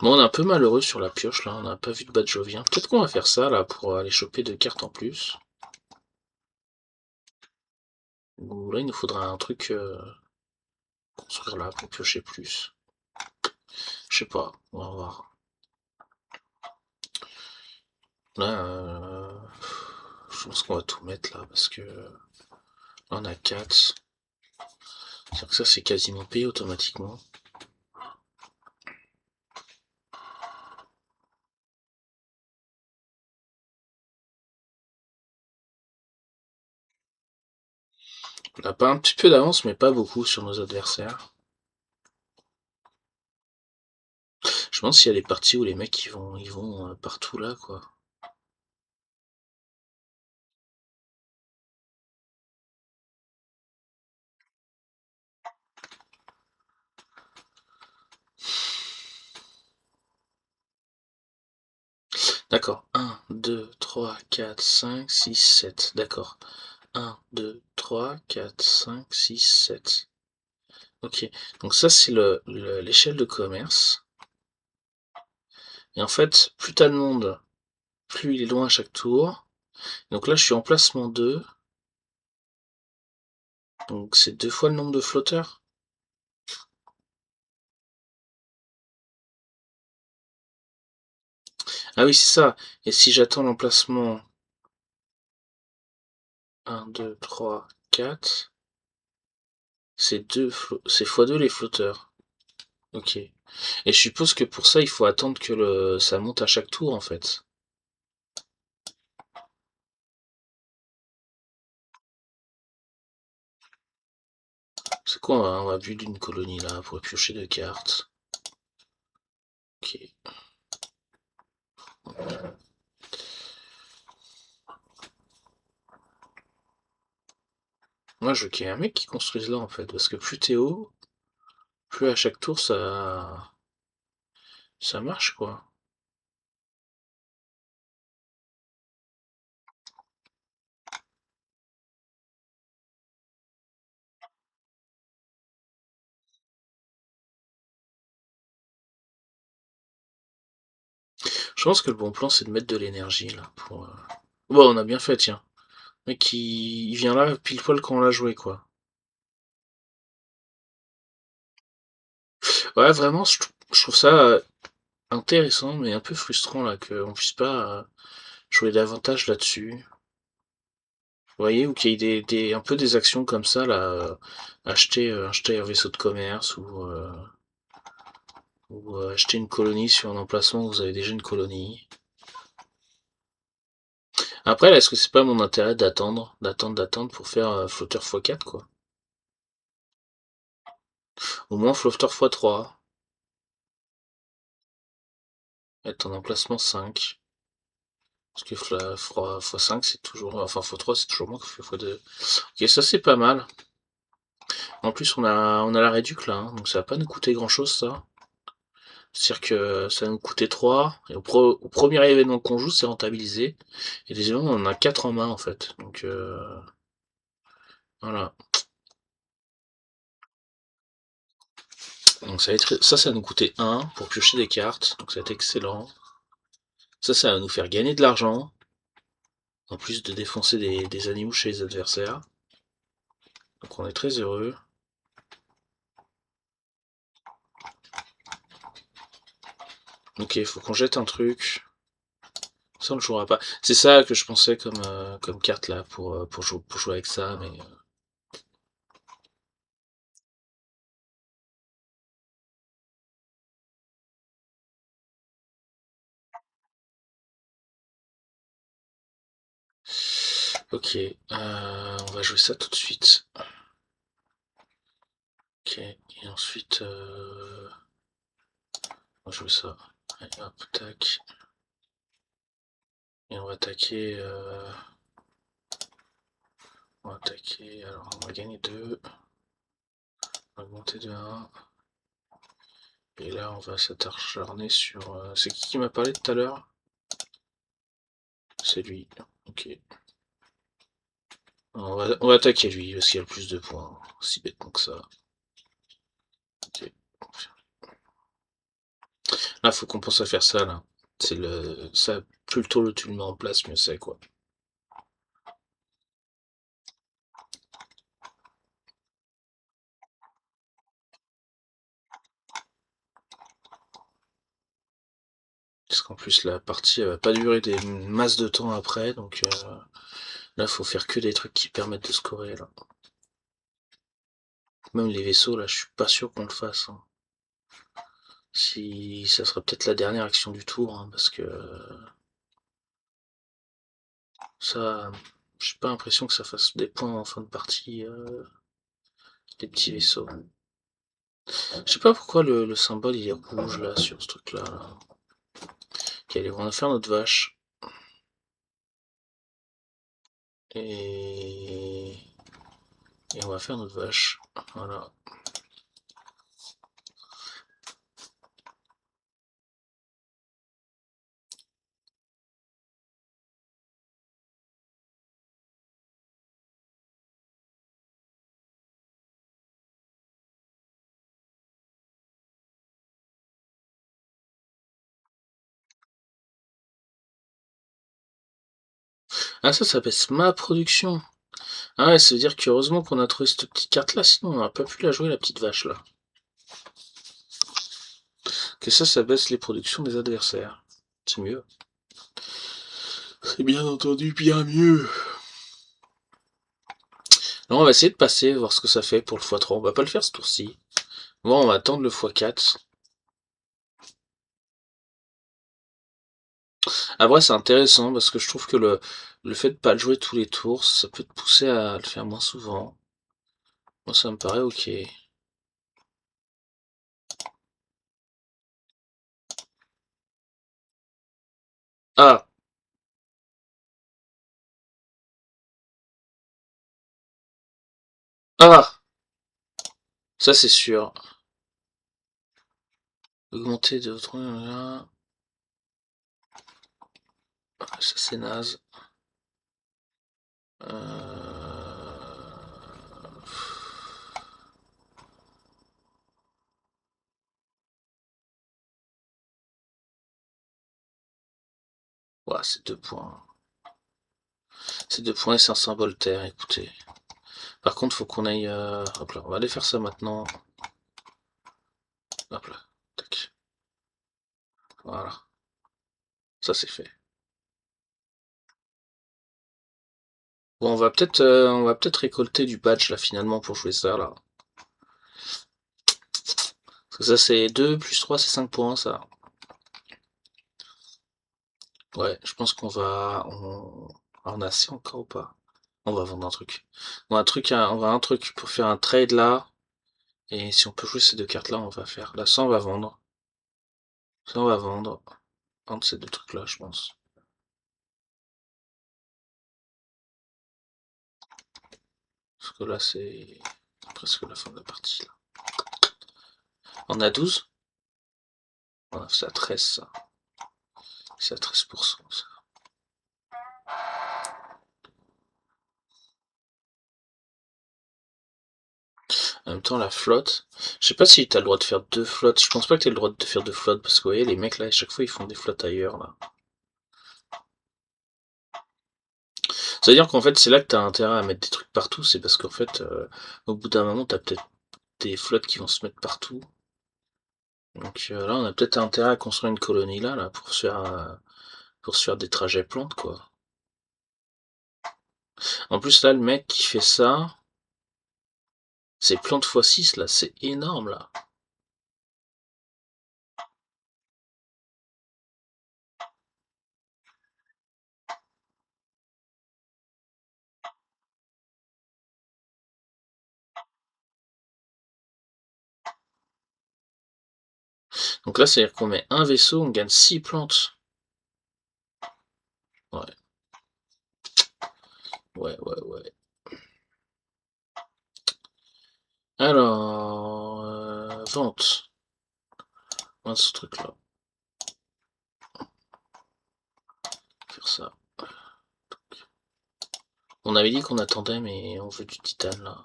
Bon, on est un peu malheureux sur la pioche, là, on n'a pas vu de Badjovien. Peut-être qu'on va faire ça, là, pour aller choper 2 cartes en plus. Ou là, il nous faudra un truc construire là pour piocher plus. Je sais pas, on va voir. Là, je pense qu'on va tout mettre là, parce que là, on a 4. C'est-à-dire que ça, c'est quasiment payé automatiquement. On a pas un petit peu d'avance, mais pas beaucoup sur nos adversaires. Je me demande s'il y a des parties où les mecs ils vont partout là, quoi. D'accord. 1, 2, 3, 4, 5, 6, 7. D'accord. 1, 2, 3, 4, 5, 6, 7. Ok. Donc ça, c'est l'échelle de commerce. Et en fait, plus t'as de monde, plus il est loin à chaque tour. Donc là, je suis en placement 2. Donc c'est 2 fois le nombre de flotteurs. Ah oui, c'est ça. Et si j'attends l'emplacement 1, 2, 3, 4, c'est x2 les flotteurs. Ok. Et je suppose que pour ça, il faut attendre que ça monte à chaque tour, en fait. C'est quoi, on va build une colonie là pour piocher 2 cartes. Ok. Moi, je veux qu'il y ait un mec qui construise là, en fait. Parce que plus t'es haut, plus à chaque tour, ça marche, quoi. Je pense que le bon plan, c'est de mettre de l'énergie, là, pour... Bon, on a bien fait, tiens. Le mec, il vient là, pile poil quand on l'a joué, quoi. Ouais, vraiment, je trouve ça intéressant, mais un peu frustrant, là, qu'on puisse pas jouer davantage là-dessus. Vous voyez, ou qu'il y ait un peu des actions comme ça, là, acheter un vaisseau de commerce, ou acheter une colonie sur un emplacement où vous avez déjà une colonie. Après, là, est-ce que c'est pas mon intérêt d'attendre pour faire flotteur x4, quoi? Au moins flotteur x3. Être en emplacement 5. Parce que x5 c'est toujours. Enfin x3 c'est toujours moins que x2. Ok, ça c'est pas mal. En plus on a la réduc là, hein, donc ça va pas nous coûter grand chose ça. C'est-à-dire que ça va nous coûter 3. Et au premier événement qu'on joue, c'est rentabilisé. Et les événements, on en a 4 en main en fait. Donc voilà. Donc ça va nous coûter 1 pour piocher des cartes. Donc ça va être excellent. Ça va nous faire gagner de l'argent. En plus de défoncer des animaux chez les adversaires. Donc on est très heureux. Ok, il faut qu'on jette un truc. Ça on ne jouera pas. C'est ça que je pensais comme carte là pour jouer avec ça, mais. Ok, on va jouer ça tout de suite. Ok, et ensuite on va jouer ça. Allez, hop, tac. Et on va attaquer. On va attaquer. Alors on va gagner 2. On va augmenter de 1. Et là on va s'attarder sur. C'est qui m'a parlé tout à l'heure? C'est lui. Ok. On va attaquer lui parce qu'il a le plus de points. Si bêtement que ça. Ok. Là faut qu'on pense à faire ça là. C'est le. Ça, plus le tôt tu le mets en place, mieux c'est quoi. Parce qu'en plus la partie elle va pas durer des masses de temps après, donc là faut faire que des trucs qui permettent de scorer là. Même les vaisseaux là, je suis pas sûr qu'on le fasse, hein. Si ça sera peut-être la dernière action du tour, hein, parce que ça, j'ai pas l'impression que ça fasse des points en fin de partie, des petits vaisseaux. Je sais pas pourquoi le symbole il est rouge là sur ce truc là. Ok, allez, on va faire notre vache. Et... Et on va faire notre vache. Voilà. Ah ça baisse ma production. Ah ouais, ça veut dire qu'heureusement qu'on a trouvé cette petite carte là, sinon on n'aurait pas pu la jouer la petite vache là. Que ça baisse les productions des adversaires. C'est mieux. C'est bien entendu bien mieux. Alors on va essayer de passer, voir ce que ça fait pour le x3. On va pas le faire ce tour-ci. Bon, on va attendre le x4. Après c'est intéressant parce que je trouve que le fait de pas le jouer tous les tours, ça peut te pousser à le faire moins souvent. Moi ça me paraît ok. Ah! Ah! Ça c'est sûr. Augmenter de autre... Ça c'est naze. Ouais, c'est 2 points. C'est 2 points et c'est un symbole terre, écoutez. Par contre, faut qu'on aille... Hop là, on va aller faire ça maintenant. Hop là, tac. Voilà. Ça c'est fait. Bon, on va peut-être récolter du badge là finalement pour jouer ça là. Parce que ça c'est 2 plus 3 c'est 5 points ça. Ouais, je pense qu'on va... On a assez encore ou pas? On va vendre un truc. On va un truc pour faire un trade là. Et si on peut jouer ces deux cartes-là, on va faire. Là, ça, on va vendre. Ça, on va vendre. Un de ces deux trucs-là, je pense. Parce que là, c'est presque la fin de la partie. Là. On a 12. Voilà, c'est à 13, ça. C'est à 13%, ça. En même temps, la flotte. Je sais pas si t'as le droit de faire 2 flottes. Je pense pas que t'aies le droit de faire 2 flottes. Parce que vous voyez, les mecs là, à chaque fois, ils font des flottes ailleurs, là. Ça veut dire qu'en fait, c'est là que t'as intérêt à mettre des trucs partout. C'est parce qu'en fait, au bout d'un moment, t'as peut-être des flottes qui vont se mettre partout. Donc là, on a peut-être intérêt à construire une colonie là, pour se faire des trajets plantes, quoi. En plus, là, le mec qui fait ça, c'est plantes x6, là, c'est énorme, là. Donc là, c'est-à-dire qu'on met un vaisseau, on gagne 6 plantes. Ouais. Ouais. Alors, vente. Vente ce truc-là. Faire ça. On avait dit qu'on attendait, mais on veut du titane, là.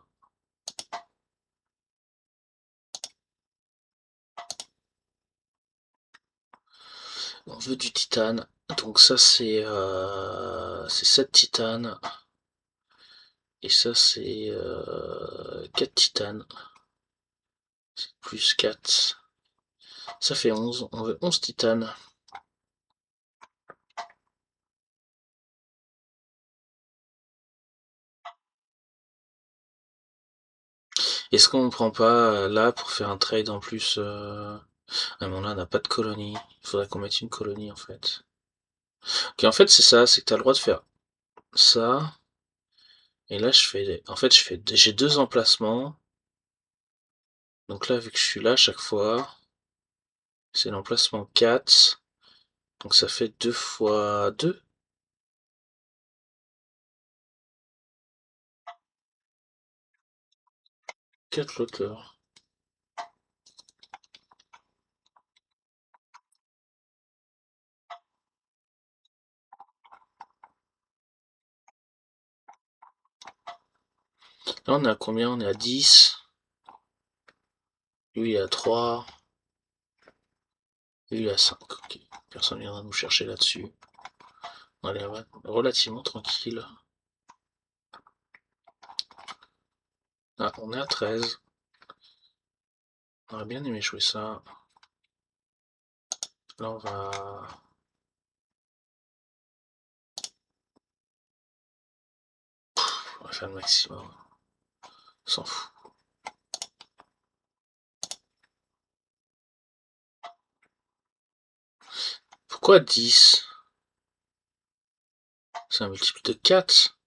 On veut du titane. Donc ça, c'est 7 titanes. Et ça, c'est 4 titanes. Plus 4. Ça fait 11. On veut 11 titanes. Est-ce qu'on prend pas là pour faire un trade en plus Ah mais là on n'a pas de colonie. Il faudrait qu'on mette une colonie en fait. Ok, en fait c'est ça, c'est que t'as le droit de faire ça. Et là je fais. En fait j'ai 2 emplacements. Donc là vu que je suis là à chaque fois, c'est l'emplacement 4. Donc ça fait 2 fois 2. 4 flotteurs. Là on est à combien? On est à 10. Lui il est à 3. Lui il est à 5. Ok. Personne viendra nous chercher là-dessus. On est relativement tranquille. Ah, on est à 13. On aurait bien aimé jouer ça. Là, on va faire le maximum. On s'en fout. Pourquoi 10? C'est un multiple de 4.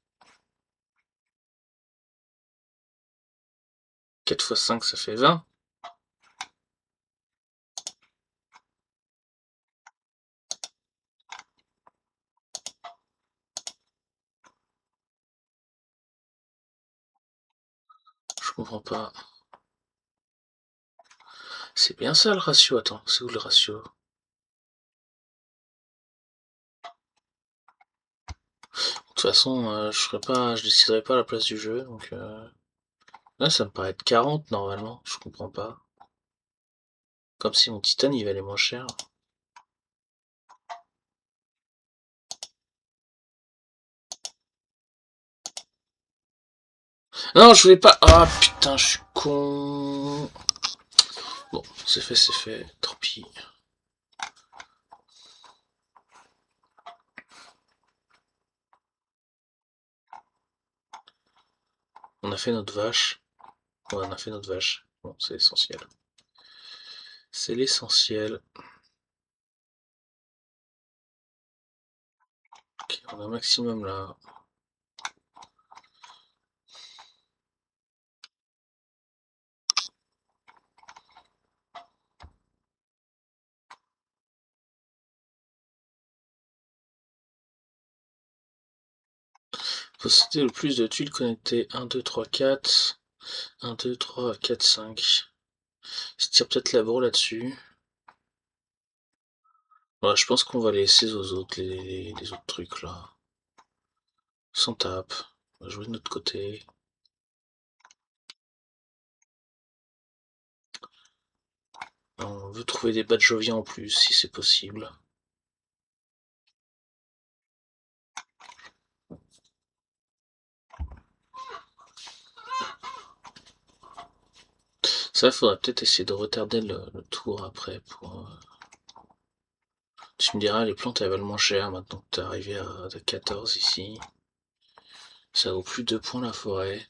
4 fois 5, ça fait 20. Je comprends pas. C'est bien ça le ratio. Attends, c'est où le ratio? De toute façon, je déciderai pas à la place du jeu. Donc là, ça me paraît être 40 normalement. Je comprends pas. Comme si mon titane il valait moins cher. Non, je voulais pas. Ah putain, je suis con. Bon, c'est fait. Tant pis. On a fait notre vache. Ouais, on a fait notre vache. Bon, c'est essentiel. C'est l'essentiel. Ok, on a un maximum là. Posséder le plus de tuiles connectées. 1, 2, 3, 4. 1, 2, 3, 4, 5. Je tire peut-être la bourre là-dessus. Voilà, je pense qu'on va laisser aux autres les autres trucs là. S'en tape. On va jouer de notre côté. On veut trouver des badges joviens en plus, si c'est possible. Ça, faudrait peut-être essayer de retarder le tour après pour... Tu me diras, les plantes elles valent moins cher maintenant que t'es arrivé à 14 ici. Ça vaut plus 2 points la forêt.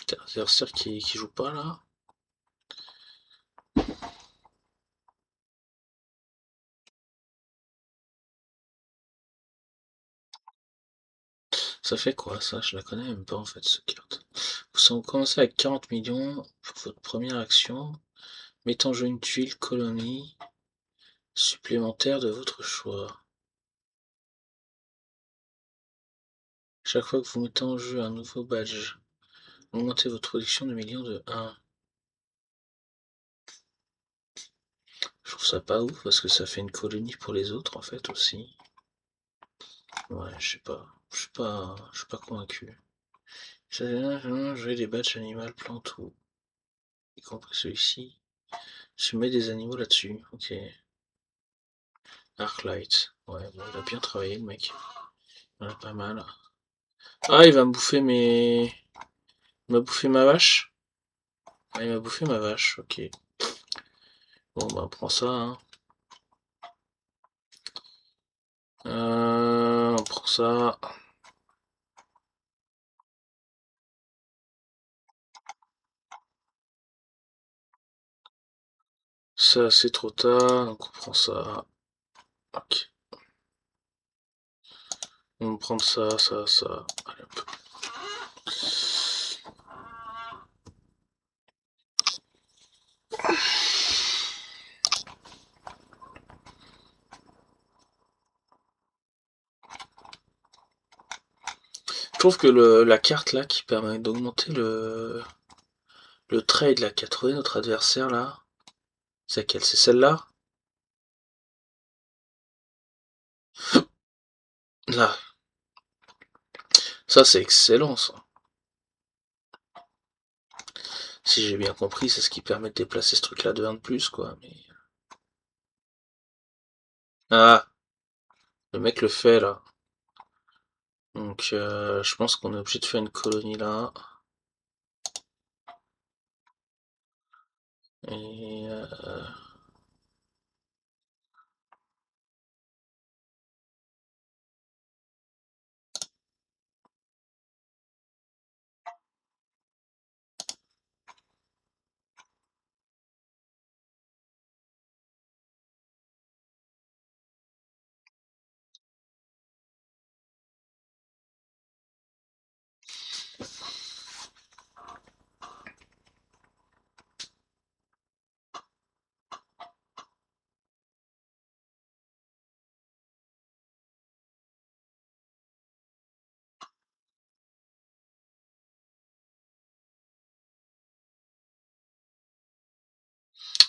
T'as un adversaire qui joue pas là. Ça fait quoi ça? Je la connais même pas en fait cette carte. Vous commencez avec 40 millions pour votre première action. Mettez en jeu une tuile colonie supplémentaire de votre choix. Chaque fois que vous mettez en jeu un nouveau badge, augmentez votre production de millions de 1. Je trouve ça pas ouf parce que ça fait une colonie pour les autres en fait aussi. Ouais, je sais pas. Je suis pas convaincu. Jouer des badges animal plantes ou y compris celui-ci. Je mets des animaux là-dessus. Ok. Arclight. Ouais, bon, il a bien travaillé le mec. Il en a pas mal. Ah, il va me bouffer mes. Il m'a bouffé ma vache. Ah, il m'a bouffé ma vache. Ok. Bon, bah, on prend ça. Hein. On prend ça. Ça, c'est trop tard. Donc, on prend ça. Ok. On va prendre ça, ça, ça. Allez, hop. Je trouve que la carte là qui permet d'augmenter le trade là qu'a trouvé notre adversaire là, c'est laquelle? C'est celle-là? Là. Ça c'est excellent ça. Si j'ai bien compris, c'est ce qui permet de déplacer ce truc là de 1 de plus quoi. Mais... Ah, le mec le fait là. Donc je pense qu'on est obligé de faire une colonie là. Et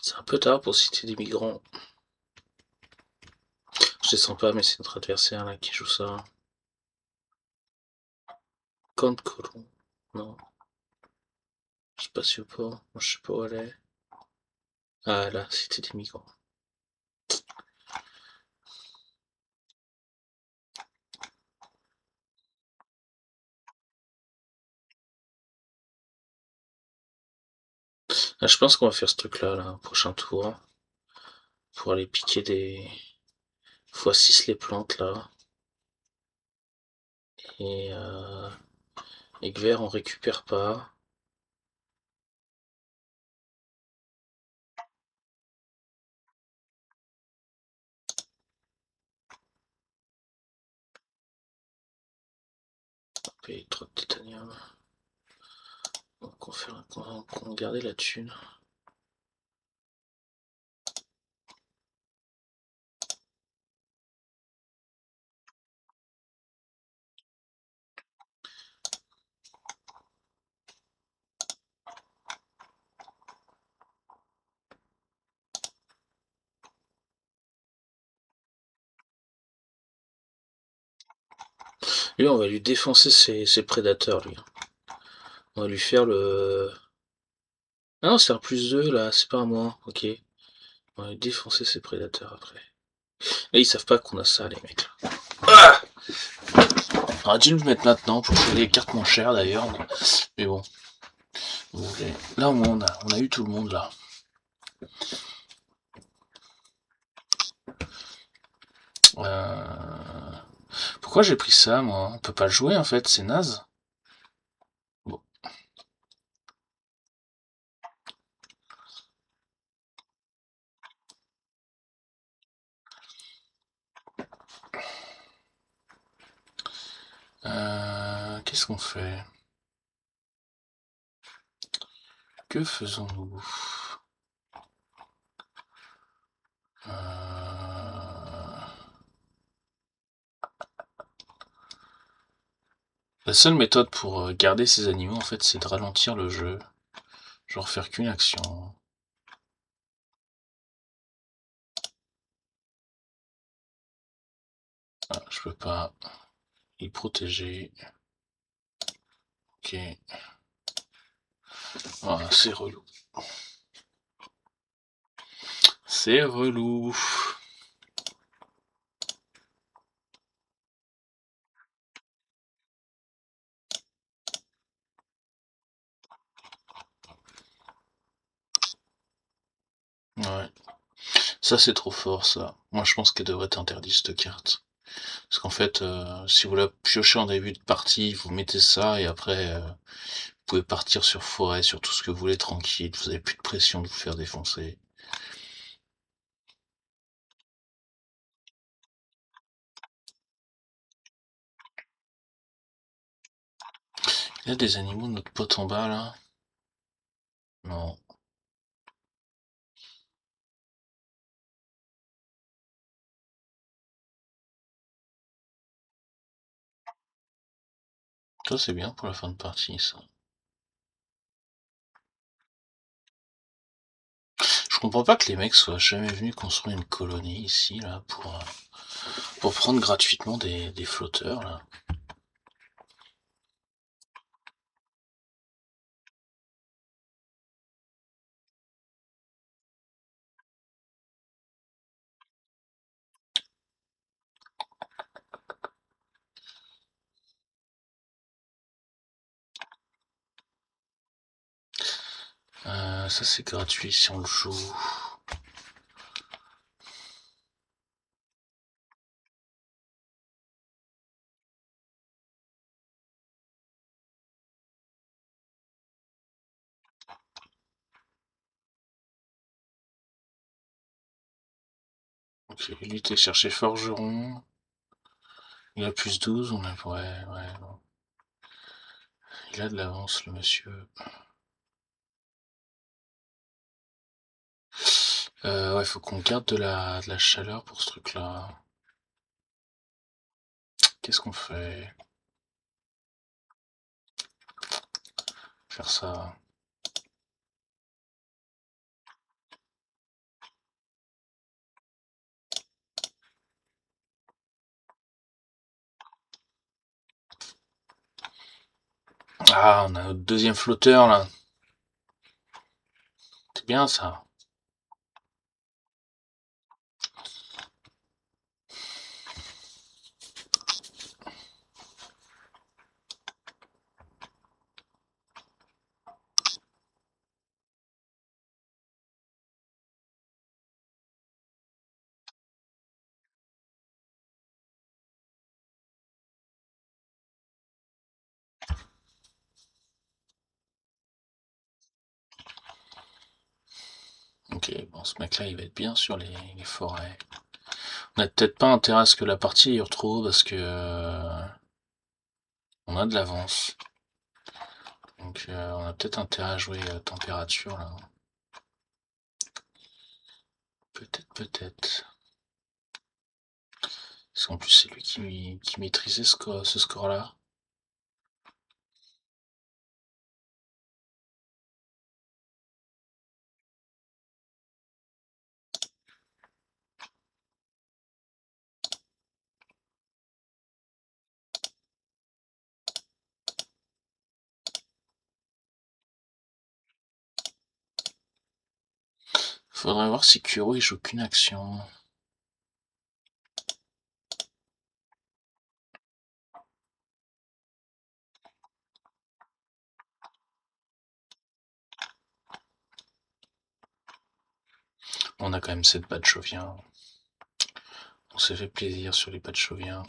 c'est un peu tard pour citer des migrants. Je les sens pas, mais c'est notre adversaire là qui joue ça. Camp de colon. Non. Je sais pas si ou pas. Moi, je sais pas où elle est. Ah là, cité des migrants. Ah, je pense qu'on va faire ce truc là, là, prochain tour. Pour aller piquer des x6 les plantes là. Et, et que vert on récupère pas. payer trop de titanium. Donc on va garder la thune. Lui, on va lui défoncer ses prédateurs, lui. On va lui faire le... Ah non, c'est un +2, là, c'est pas un moins, ok. On va lui défoncer ses prédateurs, après. Et ils savent pas qu'on a ça, les mecs, là. Ah, on aurait dû le mettre maintenant, pour choisir les cartes moins chères, d'ailleurs. Mais bon. Là, au moins, on a eu tout le monde, là. Pourquoi j'ai pris ça, moi? On peut pas le jouer, en fait, c'est naze. Bon. Qu'est-ce qu'on fait? Que faisons-nous? La seule méthode pour garder ces animaux, en fait, c'est de ralentir le jeu. Genre faire qu'une action. Ah, je peux pas les protéger. Ok. Voilà, c'est relou. C'est relou. Ouais. Ça, c'est trop fort, ça. Moi, je pense qu'elle devrait être interdite, cette carte. Parce qu'en fait, si vous la piochez en début de partie, vous mettez ça, et après, vous pouvez partir sur forêt, sur tout ce que vous voulez, tranquille. Vous avez plus de pression de vous faire défoncer. Il y a des animaux de notre pote en bas, là? Non. Ça, c'est bien pour la fin de partie, ça. Je comprends pas que les mecs soient jamais venus construire une colonie ici, là, pour prendre gratuitement des flotteurs, là. Ça, c'est gratuit si on le joue. Ok, lui, t'es cherché forgeron. Il a +12, on a... Ouais, non. Il a de l'avance, le monsieur. Ouais, faut qu'on garde de la chaleur pour ce truc-là. Qu'est-ce qu'on fait? Faire ça. Ah, on a notre deuxième flotteur, là. C'est bien, ça. Ok, bon, ce mec-là, il va être bien sur les forêts. On n'a peut-être pas intérêt à ce que la partie aille trop, parce que... On a de l'avance. Donc on a peut-être intérêt à jouer température là. Peut-être. Parce qu'en plus c'est lui qui maîtrisait ce score-là. Faudrait voir si Kuro il joue qu'une action. On a quand même 7 Batchoviens. On s'est fait plaisir sur les Batchoviens.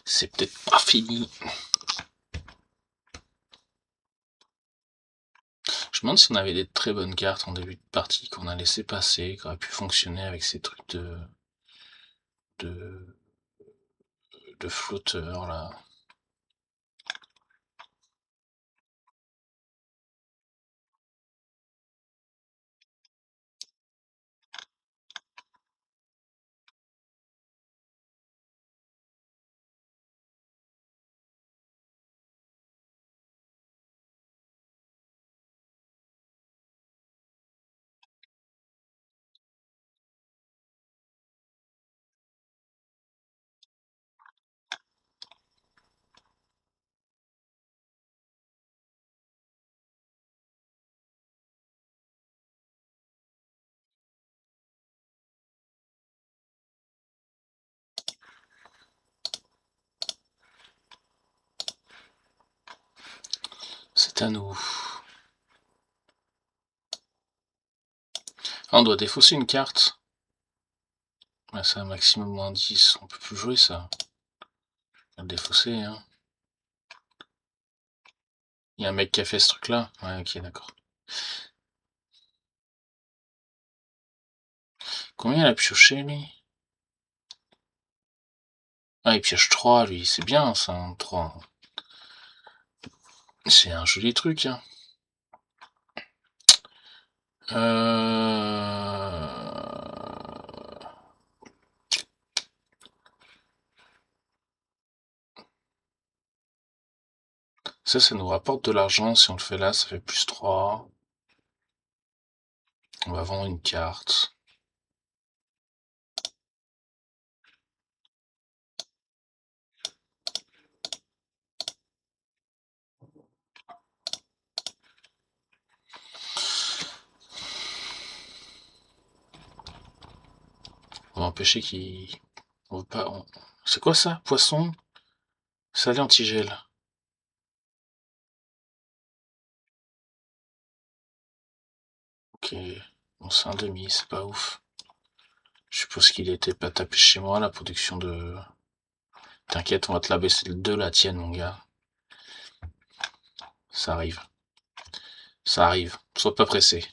C'est peut-être pas fini. Je me demande si on avait des très bonnes cartes en début de partie qu'on a laissé passer, qui auraient pu fonctionner avec ces trucs de flotteurs là. C'est à nous. Ah, on doit défausser une carte. Ouais, c'est un maximum moins 10. On peut plus jouer ça. On va le défausser, hein. Il y a un mec qui a fait ce truc là. Ouais, ok, d'accord. Combien il a pioché lui? Ah, il pioche 3 lui. C'est bien ça, hein, 3. C'est un joli truc, hein. Ça nous rapporte de l'argent. Si on le fait là, ça fait plus 3. On va vendre une carte. On va empêcher qu'il... On veut pas... C'est quoi ça? Poisson? Salé anti-gel. Ok. Bon, c'est un demi, c'est pas ouf. Je suppose qu'il était pas tapé chez moi, la production de... T'inquiète, on va te la baisser de la tienne, mon gars. Ça arrive. Ça arrive. Sois pas pressé.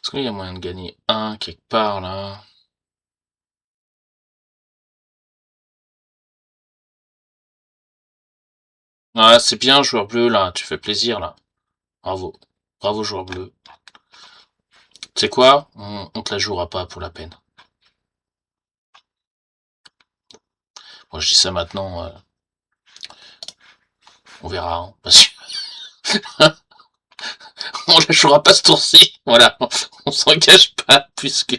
Est-ce qu'il y a moyen de gagner un quelque part, là? Ah, c'est bien, joueur bleu, là. Tu fais plaisir, là. Bravo. Bravo, joueur bleu. Tu sais quoi? On te la jouera pas pour la peine. Moi, je dis ça maintenant. On verra, hein, parce que on la jouera pas ce tour-ci. Voilà. On s'engage pas plus que...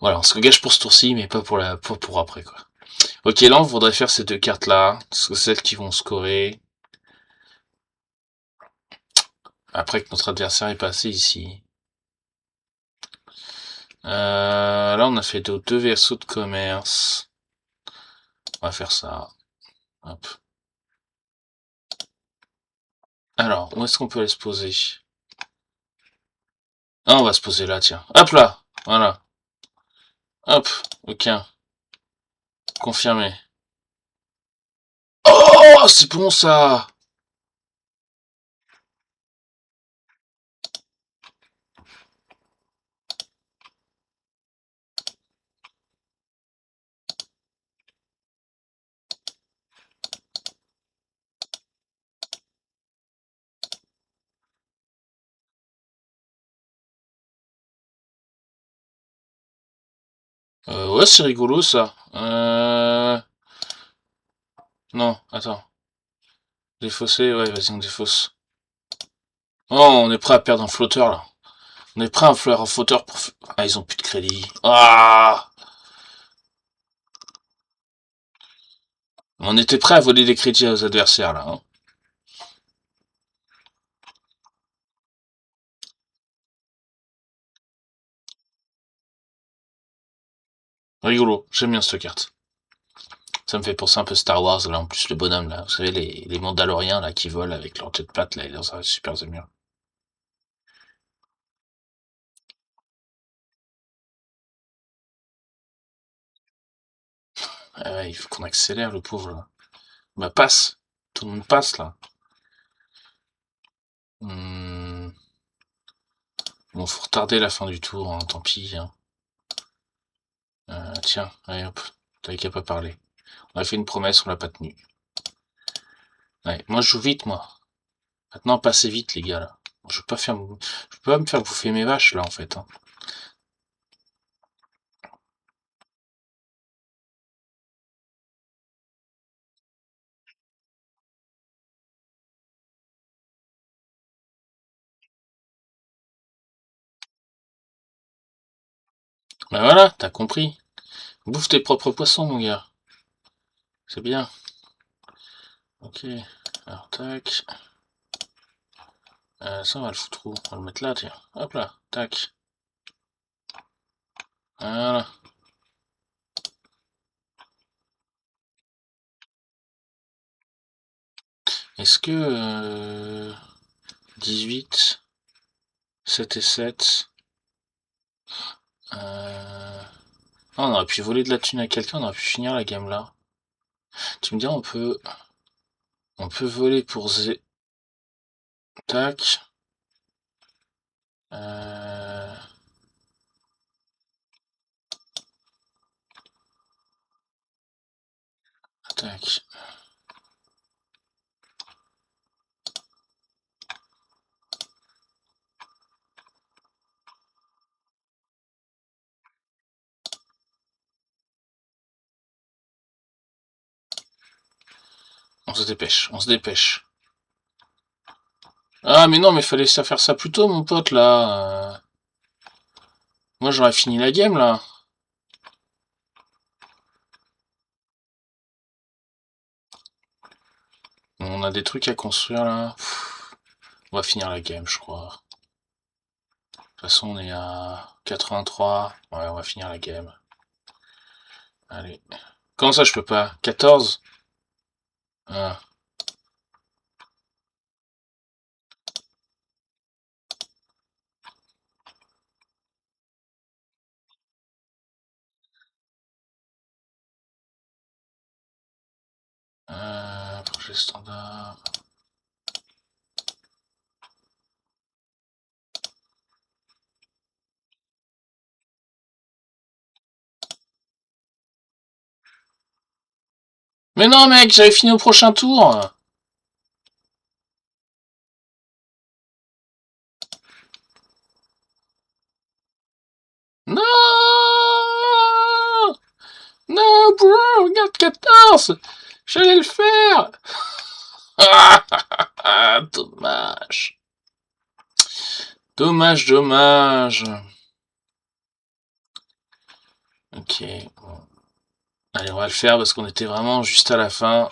Voilà, on s'engage pour ce tour-ci, mais pas pour après, quoi. Ok, là, on voudrait faire ces deux cartes-là. C'est celles qui vont scorer. Après que notre adversaire est passé ici. Là, on a fait deux vaisseaux de commerce. On va faire ça. Hop. Alors, où est-ce qu'on peut aller se poser? Ah, on va se poser là, tiens. Hop là! Voilà. Hop, ok. Confirmé. Oh, c'est bon ça. Ouais, c'est rigolo ça. Non, attends. Défausser, ouais, vas-y, on défausse. Oh, on est prêt à perdre un flotteur là. On est prêt à faire un flotteur pour. Ah, ils ont plus de crédit. Ah. On était prêt à voler des crédits aux adversaires là. Hein. Rigolo, j'aime bien cette carte. Ça me fait penser un peu Star Wars là, en plus le bonhomme là. Vous savez, les Mandaloriens là qui volent avec leur jetpack là et leurs super émure. Ah ouais, il faut qu'on accélère le pauvre là. Bah passe. Tout le monde passe là. Bon, faut retarder la fin du tour, hein, tant pis. Hein. Tiens, allez hop, t'avais qu'à pas parler. On a fait une promesse, on l'a pas tenue. Ouais, moi je joue vite, moi. Maintenant, passez vite, les gars, là. Je peux pas me faire bouffer mes vaches, là, en fait. Hein. Bah voilà, t'as compris. Bouffe tes propres poissons, mon gars. C'est bien. Ok. Alors, tac. Ça, on va le foutre où? On va le mettre là, tiens. Hop là. Tac. Voilà. Est-ce que... 18... 7 et 7... Ah, on aurait pu voler de la thune à quelqu'un, on aurait pu finir la game là. Tu me dis, on peut voler pour Z. Tac. Euh, tac. On se dépêche, on se dépêche. Ah, mais non, mais fallait ça faire ça plus tôt, mon pote, là. Moi, j'aurais fini la game, là. On a des trucs à construire, là. On va finir la game, je crois. De toute façon, on est à 83. Ouais, on va finir la game. Allez. Comment ça, je peux pas? 14? Ah. Projet standard. Mais non, mec, j'avais fini au prochain tour. Non! Non, bro, regarde 14! J'allais le faire! Ah, dommage. Dommage, dommage. Ok, bon. Allez, on va le faire parce qu'on était vraiment juste à la fin.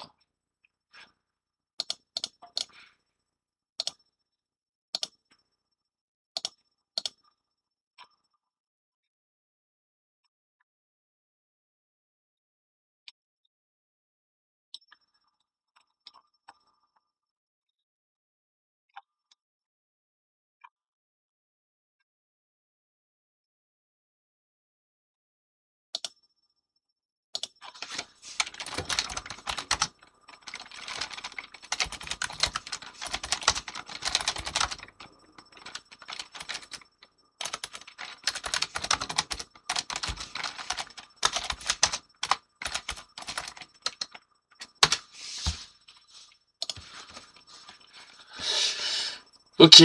Ok,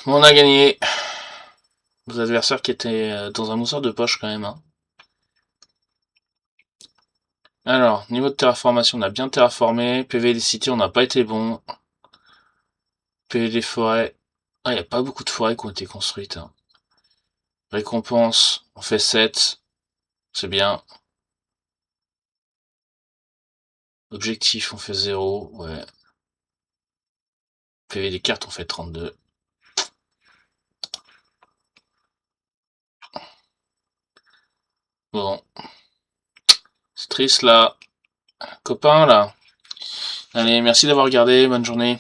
bon, on a gagné. Vos adversaires qui étaient dans un mousseur de poche quand même. Hein. Alors, niveau de terraformation, on a bien terraformé. PV des cités, on n'a pas été bon. PV des forêts. Ah, il n'y a pas beaucoup de forêts qui ont été construites. Hein. Récompense, on fait 7. C'est bien. Objectif, on fait 0. Ouais. PV des cartes, on fait 32. Bon. C'est triste là. Copain là. Allez, merci d'avoir regardé. Bonne journée.